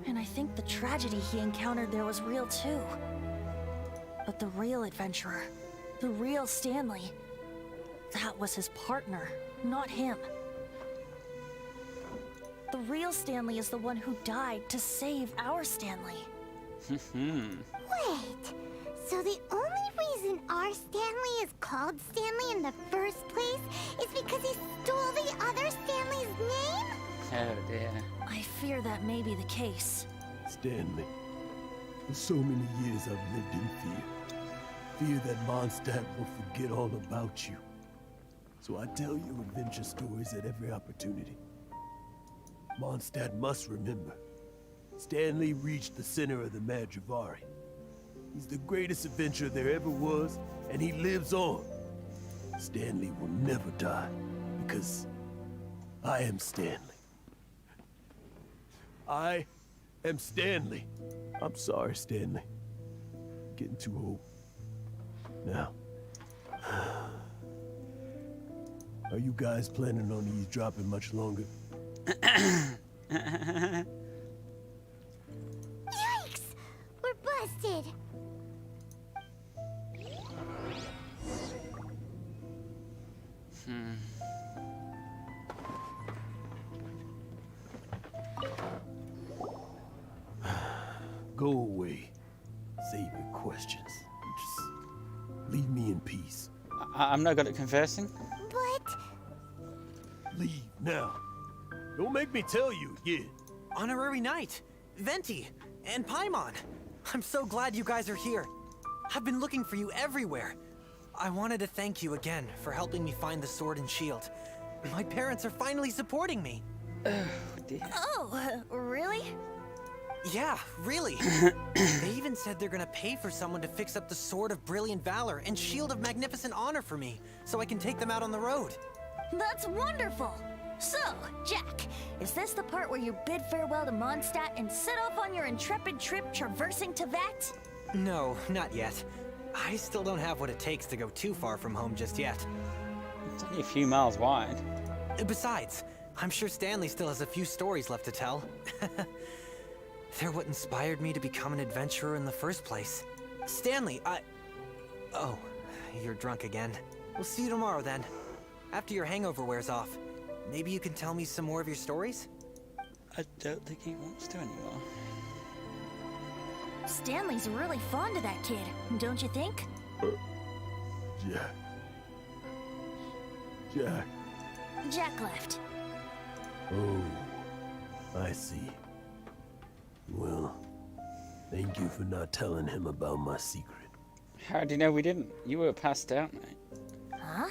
And I think the tragedy he encountered there was real too. But the real adventurer, the real Stanley, that was his partner, not him. The real Stanley is the one who died to save our Stanley. Wait, so the only reason our Stanley is called Stanley in the first place is because he stole the other Stanley's name? Oh dear. I fear that may be the case. Stanley, for so many years I've lived in fear. Fear that Mondstadt will forget all about you. So I tell you adventure stories at every opportunity. Mondstadt must remember. Stanley reached the center of the Madrivari. He's the greatest adventurer there ever was, and he lives on. Stanley will never die, because I am Stanley. I am Stanley. I'm sorry, Stanley. Getting too old. Now, are you guys planning on eavesdropping much longer? Yikes! We're busted! go away. Save your questions. Just leave me in peace. I'm not good at conversing. But Leave now. Don't make me tell you again. Honorary Knight, Venti, and Paimon. I'm so glad you guys are here. I've been looking for you everywhere. I wanted to thank you again for helping me find the sword and shield. My parents are finally supporting me. Oh, really? Yeah, really. They even said they're gonna pay for someone to fix up the Sword of Brilliant Valor and Shield of Magnificent Honor for me, so I can take them out on the road. That's wonderful! So, Jack, is this the part where you bid farewell to Mondstadt and set off on your intrepid trip traversing Tevat? No, not yet. I still don't have what it takes to go too far from home just yet. It's only a few miles wide. Besides, I'm sure Stanley still has a few stories left to tell. They're what inspired me to become an adventurer in the first place. Stanley, Oh, you're drunk again. We'll see you tomorrow then. After your hangover wears off. Maybe you can tell me some more of your stories? I don't think he wants to anymore. Stanley's really fond of that kid, don't you think? Jack. Jack. Jack left. Oh, I see. Well, thank you for not telling him about my secret. How do you know we didn't? You were passed out, mate. Huh?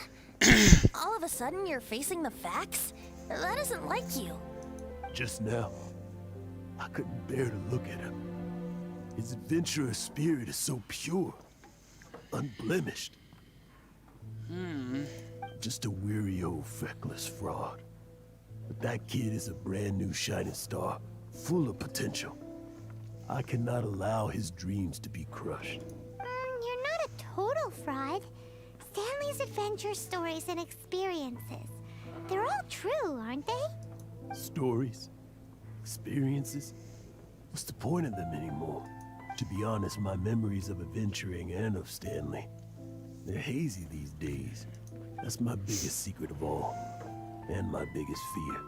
All of a sudden you're facing the facts? That isn't like you. Just now, I couldn't bear to look at him. His adventurous spirit is so pure, unblemished. Just a weary old feckless fraud. But that kid is a brand new shining star, full of potential. I cannot allow his dreams to be crushed. you're not a total fraud. Stanley's adventure stories and experiences. They're all true, aren't they? Stories, experiences. What's the point of them anymore? To be honest, my memories of adventuring and of Stanley, they're hazy these days. That's my biggest secret of all, and my biggest fear.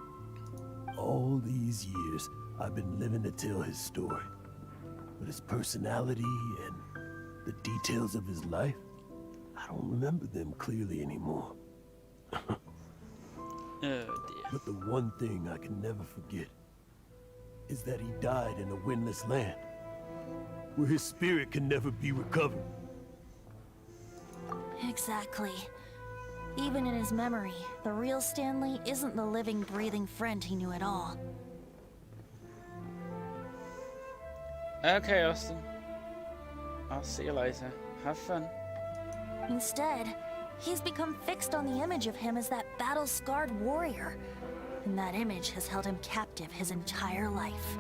All these years, I've been living to tell his story. But his personality and the details of his life, I don't remember them clearly anymore. Oh dear. But the one thing I can never forget is that he died in a windless land, where his spirit can never be recovered. Exactly. Even in his memory, the real Stanley isn't the living, breathing friend he knew at all. Okay, Austin. I'll see you later. Have fun. Instead, he's become fixed on the image of him as that battle-scarred warrior. And that image has held him captive his entire life.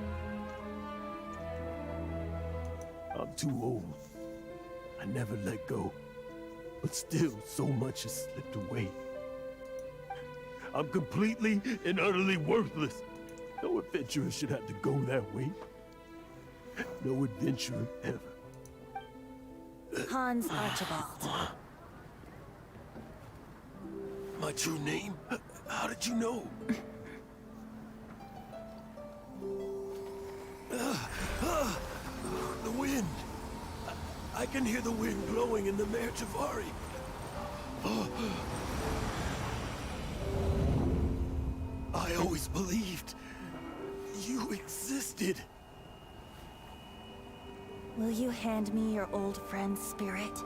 I'm too old. I never let go. But still, so much has slipped away. I'm completely and utterly worthless. No adventurer should have to go that way. No adventurer ever. Hans Archibald. My true name? How did you know? The wind. I can hear the wind blowing in the Mare Javari. I always believed you existed. Will you hand me your old friend's spirit?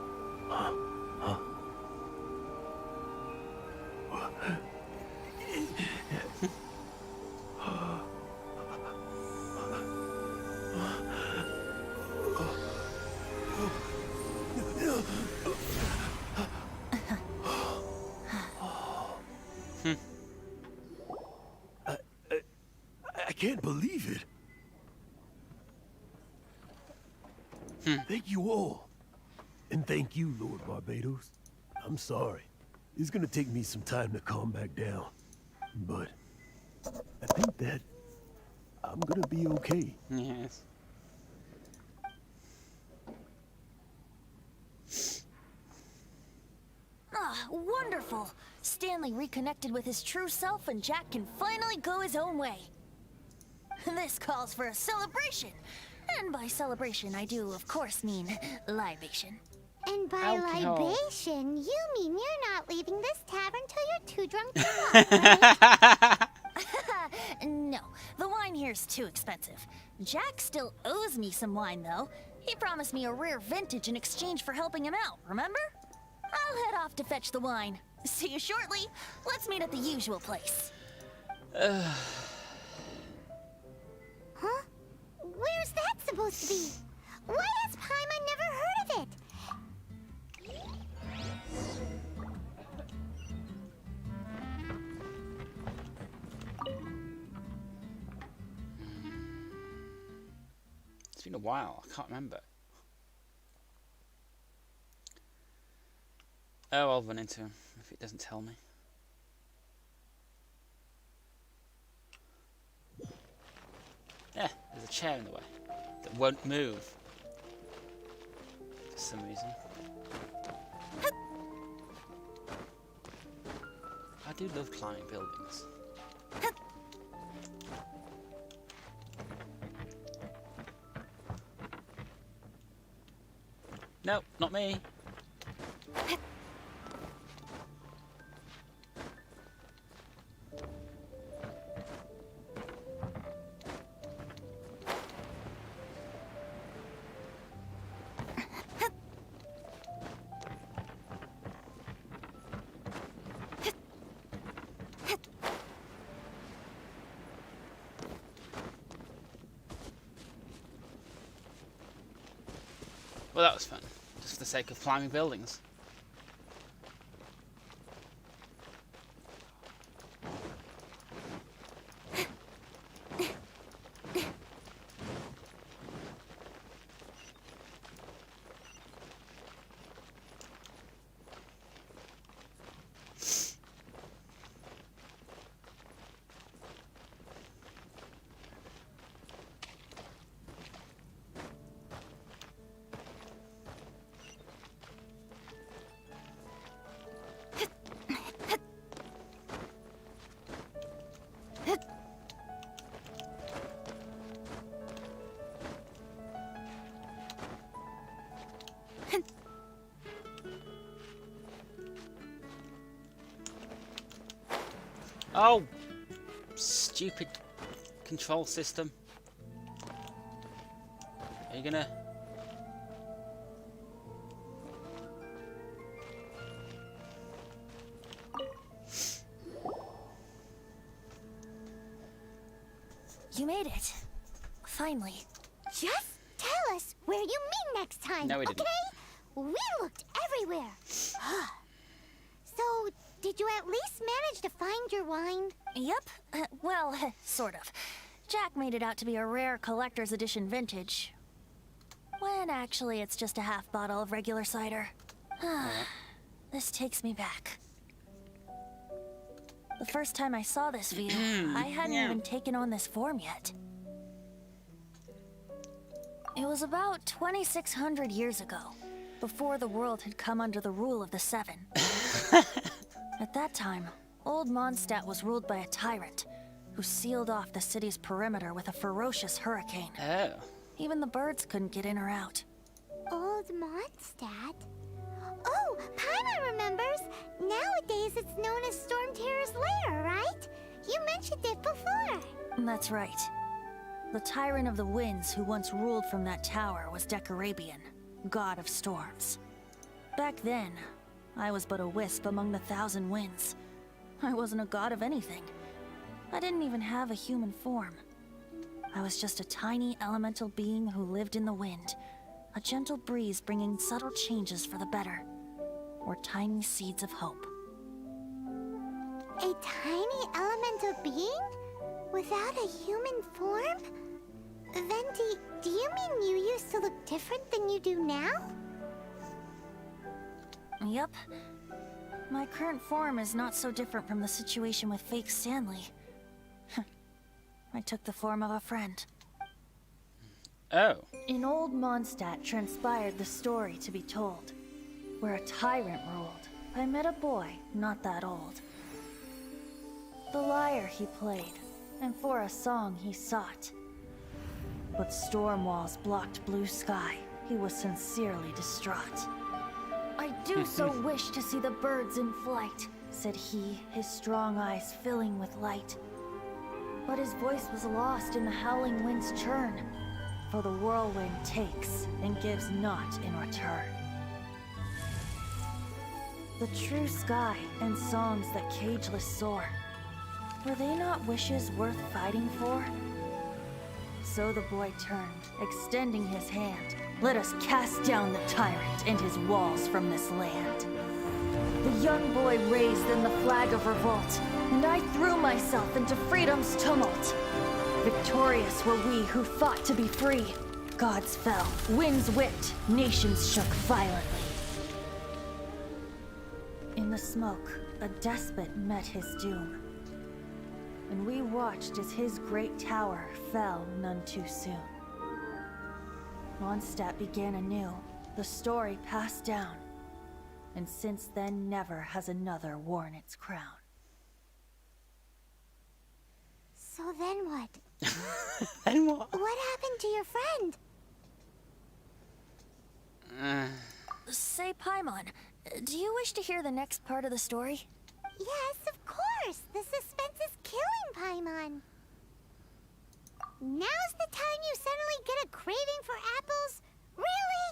I can't believe it. Thank you all. And thank you, Lord Barbados. I'm sorry. It's gonna take me some time to calm back down. But I think that I'm gonna be okay. Yes. Ah, wonderful! Stanley reconnected with his true self and Jack can finally go his own way. This calls for a celebration! And by celebration, I do, of course, mean libation. And by Alcohol. libation, you mean you're not leaving this tavern till you're too drunk to walk, right? No, the wine here's too expensive. Jack still owes me some wine, though. He promised me a rare vintage in exchange for helping him out, remember? I'll head off to fetch the wine. See you shortly. Let's meet at the usual place. Huh? Where's that supposed to be? Why has Paimon never heard of it? It's been a while. I can't remember. Oh, I'll run into him if it doesn't tell me. Yeah, there's a chair in the way that won't move for some reason. I do love climbing buildings. No, not me. Well, that was fun. Just for the sake of climbing buildings. Oh, stupid control system. Are you gonna... You made it. Finally. Just tell us where you meet next time, No, we didn't. okay? We looked everywhere. So, did you at least manage to find your wine? Yep. Well, sort of. Jack made it out to be a rare collector's edition vintage. When actually it's just a half bottle of regular cider. This takes me back. The first time I saw this view, I hadn't even taken on this form yet. It was about 2,600 years ago, before the world had come under the rule of the Seven. At that time, old Mondstadt was ruled by a tyrant who sealed off the city's perimeter with a ferocious hurricane. Oh. Even the birds couldn't get in or out. Old Mondstadt? Oh, Paimon remembers. Nowadays it's known as Storm Terror's lair, right? You mentioned it before. That's right. The Tyrant of the Winds who once ruled from that tower was Decarabian, god of storms. Back then, I was but a wisp among the thousand winds. I wasn't a god of anything. I didn't even have a human form. I was just a tiny elemental being who lived in the wind, a gentle breeze bringing subtle changes for the better, or tiny seeds of hope. A tiny elemental being? Without a human form? Venti, do you mean you used to look different than you do now? Yep. My current form is not so different from the situation with fake Stanley. I took the form of a friend. Oh. In old Mondstadt transpired the story to be told, where a tyrant ruled. I met a boy not that old. The lyre he played, and for a song he sought. but storm walls blocked blue sky. He was sincerely distraught. "I do so wish to see the birds in flight," said he, his strong eyes filling with light. But his voice was lost in the howling wind's churn, for the whirlwind takes and gives not in return. The true sky and songs that cageless soar, were they not wishes worth fighting for? So the boy turned, extending his hand. "Let us cast down the tyrant and his walls from this land." The young boy raised then the flag of revolt, and I threw myself into freedom's tumult. Victorious were we who fought to be free. Gods fell, winds whipped, nations shook violently. In the smoke, a despot met his doom, and we watched as his great tower fell none too soon. Mondstadt began anew, the story passed down, and since then never has another worn its crown. So then what? Then what? What happened to your friend? Say, Paimon, do you wish to hear the next part of the story? Yes, of course. The suspense is killing, Paimon. Now's the time you suddenly get a craving for apples? Really?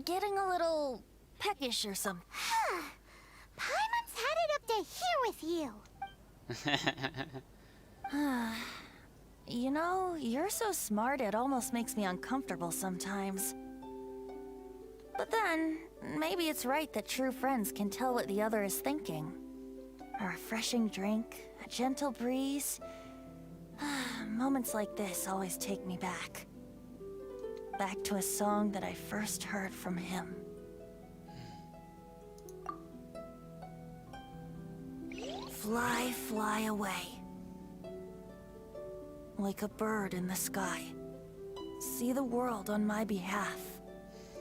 Getting a little peckish or something. Paimon's had it up to here with you. You know, you're so smart it almost makes me uncomfortable sometimes. But then, maybe it's right that true friends can tell what the other is thinking. A refreshing drink, a gentle breeze. Moments like this always take me back. Back to a song that I first heard from him. Fly, fly away. Like a bird in the sky. See the world on my behalf.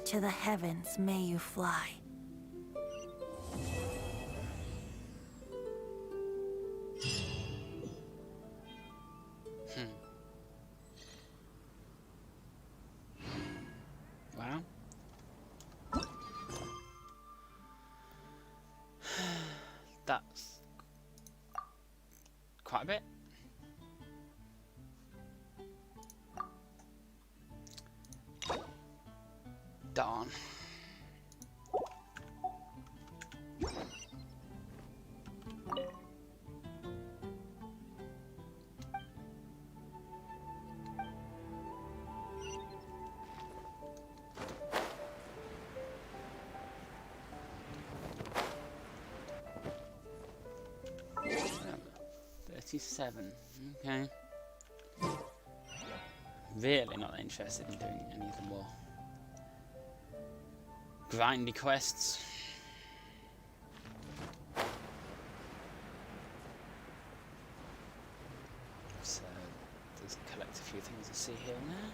To the heavens may you fly. Wow. That's quite a bit. Darn. Yeah, 37. Okay. Really not interested in doing any of the more grindy quests. So, just collect a few things to see here and there.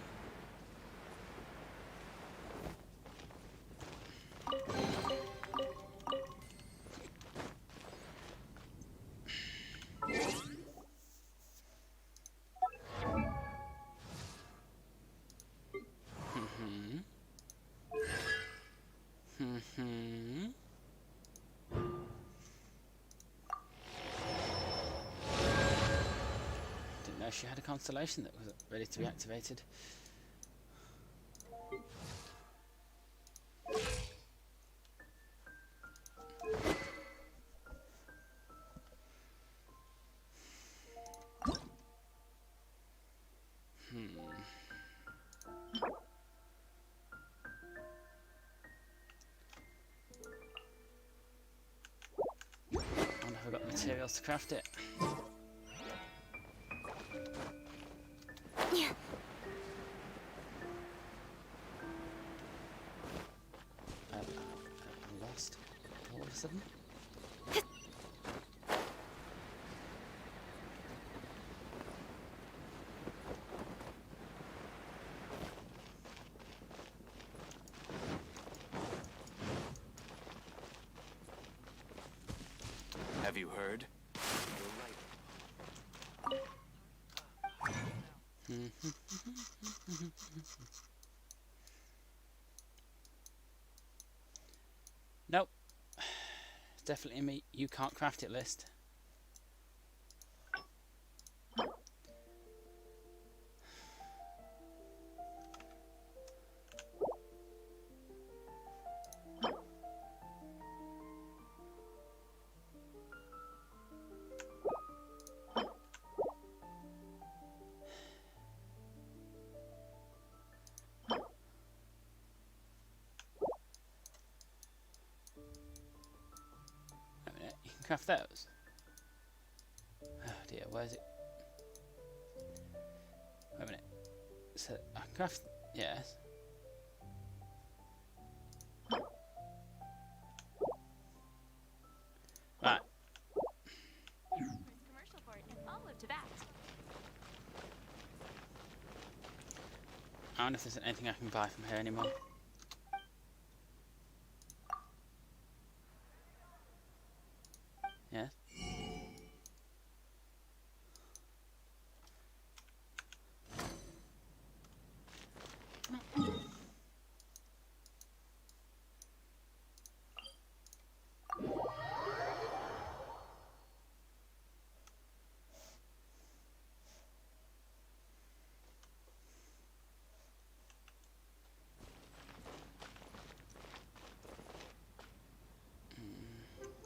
Didn't know she had a constellation that was ready to be activated. I wonder if I've got materials to craft it. I'm lost all of a sudden. Have you heard? You're right. Nope. It's definitely a me. You can't craft it list. You can craft those. Oh dear, where's it? Wait a minute. So I can craft. Yes. Right. Commercial for it, and all of Tibet. I wonder if there's anything I can buy from here anymore. Yes.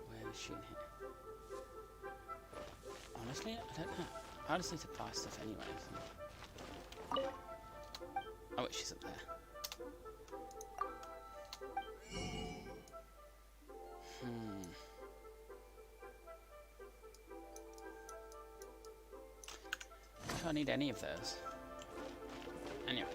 Where is she in here? Honestly, I don't know. I just need to buy stuff anyway. So. Oh, wait, she's up there. Do I need any of those? Anyway.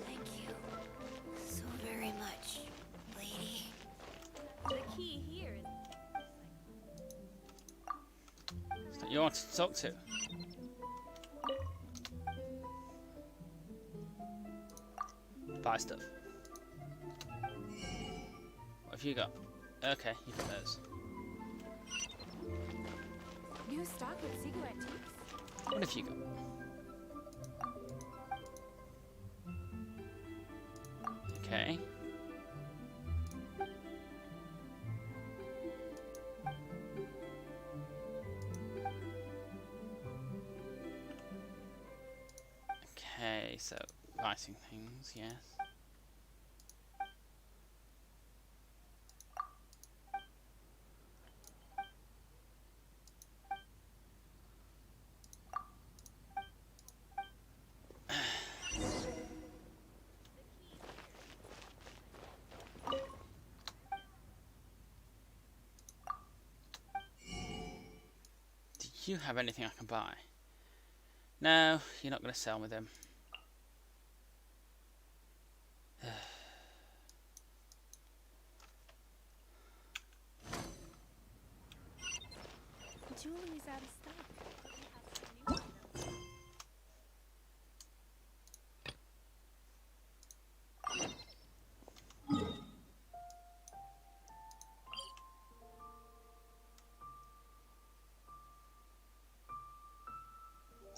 Thank you so very much, lady. The key here is... Is that you want to talk to? Buy stuff. What have you got? Okay, you got those. New stock of Sigu antiques? What have you got? Okay. Okay, so writing things, yes. Do you have anything I can buy? No, you're not going to sell with him. Jewelry's out of stock.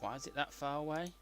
Why is it that far away?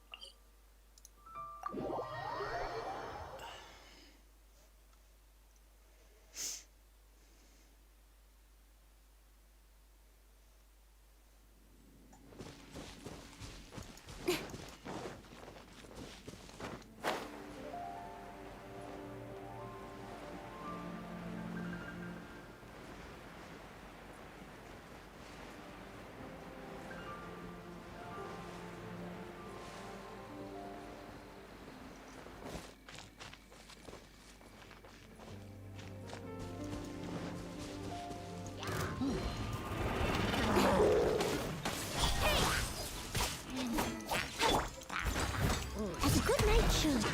That's a good night shoot.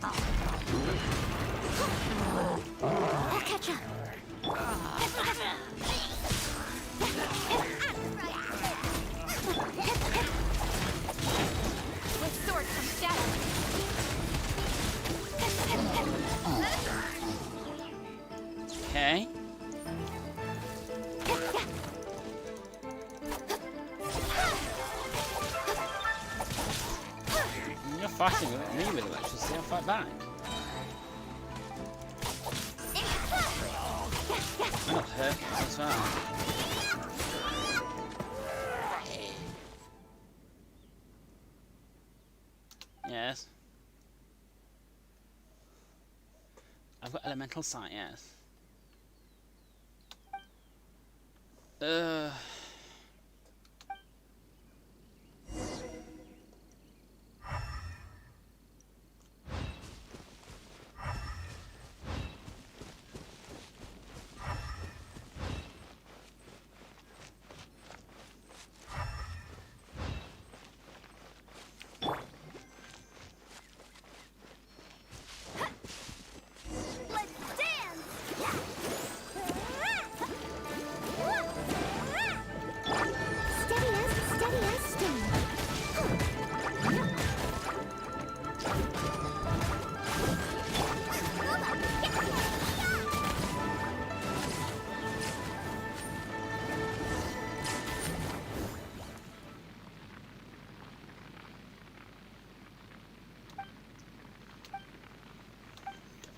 I'll catch up. fighting me with electricity, I'll fight back. I'm not hurt as well. Yes. I've got elemental sight, yes.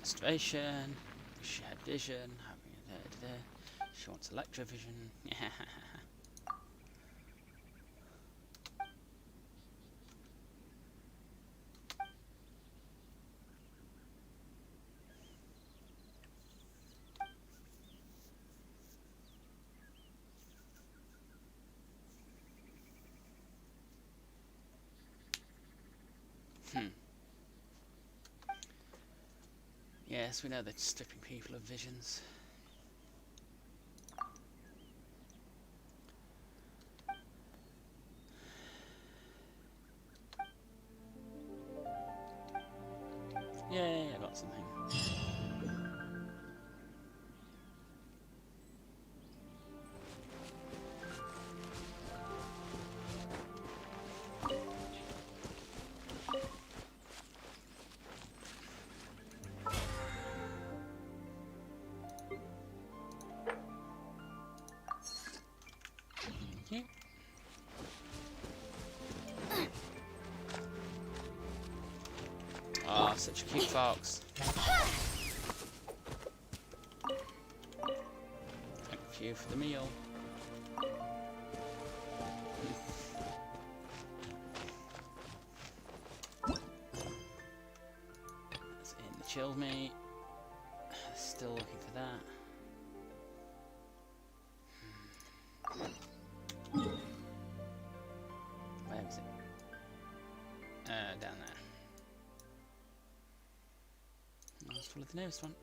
Demonstration, shared vision, she wants electrovision. Yes, we know they're stripping people of visions. Yay, I got something. Oh, such a cute fox. Thank you for the meal. That's in the chilled meat. Still looking for that. Where is it? Down there. Let's follow the nearest one.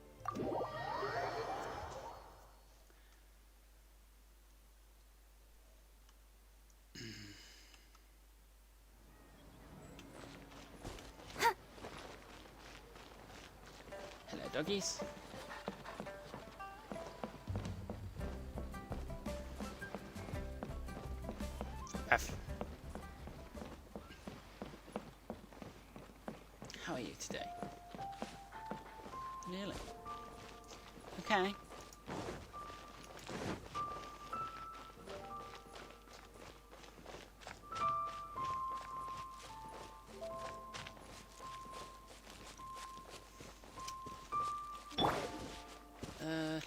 Hello, doggies. F. How are you today? Nearly. Okay.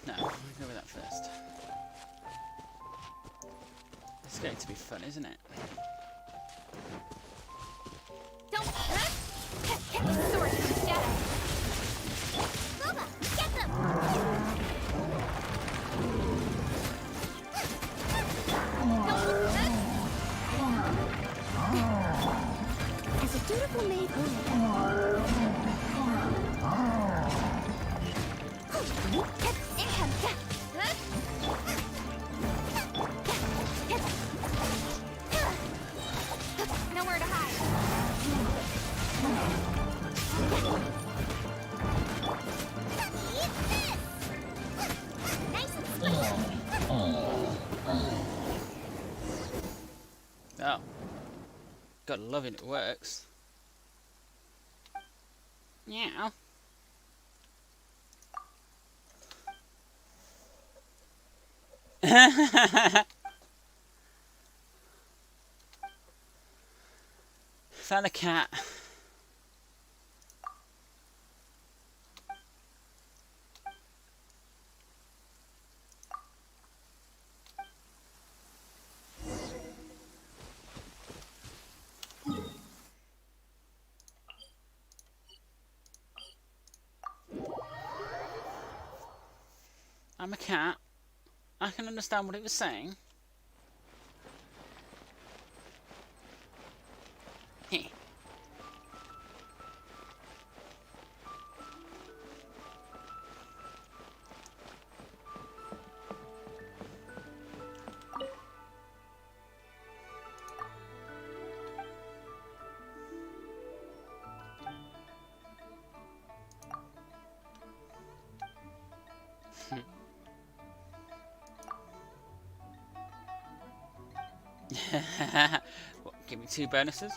No, I'm gonna go with that first. It's going to be fun, isn't it? Don't sword instead. Booba, get them! As a dutiful maid, nowhere to hide. Nice and sweet. Oh. Gotta love it, it works. Yeah. Found a cat. I'm a cat. I can understand what it was saying. Heh. What, give me 2 bonuses?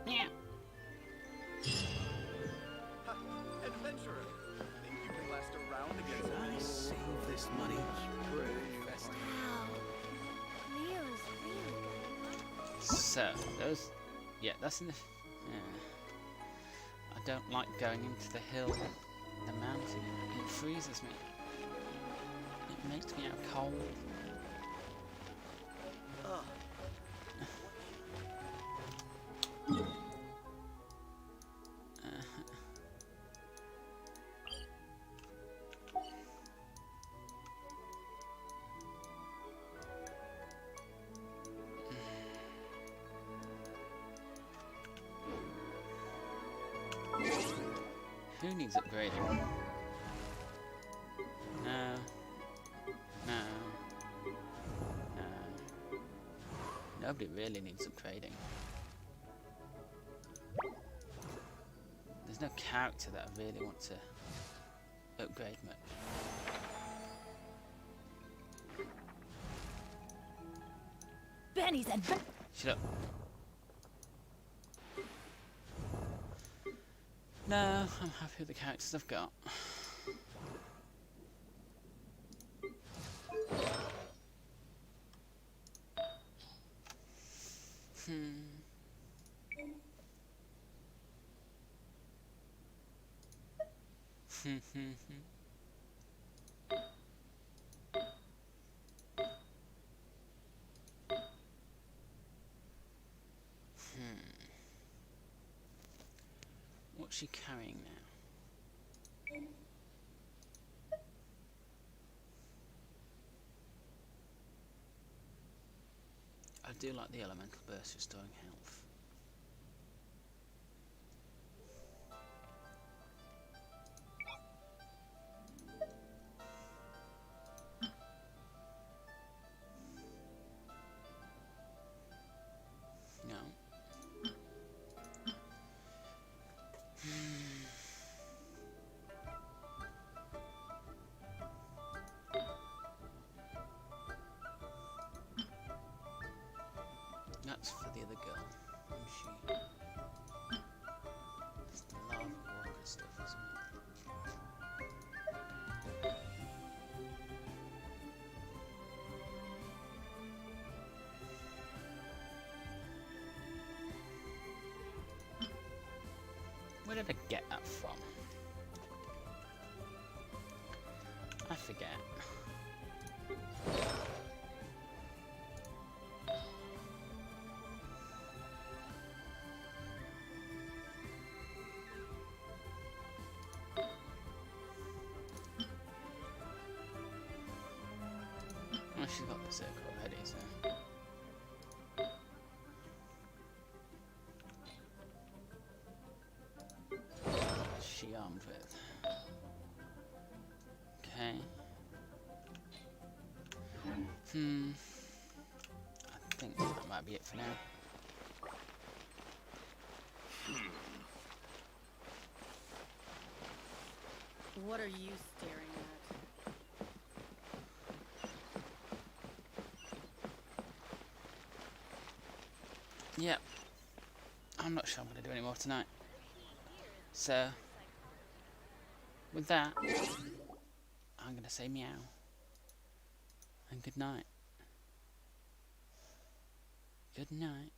Yeah. Adventurer, think you can last a round against me? Save this money. Wow. Leo's really good. So, those... Yeah, that's in the... Yeah. I don't like going into the hill, the mountain. It freezes me. It makes me out cold. Who needs upgrading? No. No. No. Nobody really needs upgrading. There's no character that I really want to upgrade much. Benny's adventure. Shut up. No, I'm happy with the characters I've got. What's she carrying now? I do like the elemental burst restoring health. No. That's for the other girl. And she... It's the lava walker stuff, isn't it? Where did I get that from? I forget. Well, she's got the circle already, so... What's she armed with? Okay. I think that might be it for now. What are you staring at? Yep. I'm not sure I'm going to do any more tonight. So, with that, I'm going to say meow. And good night. Good night.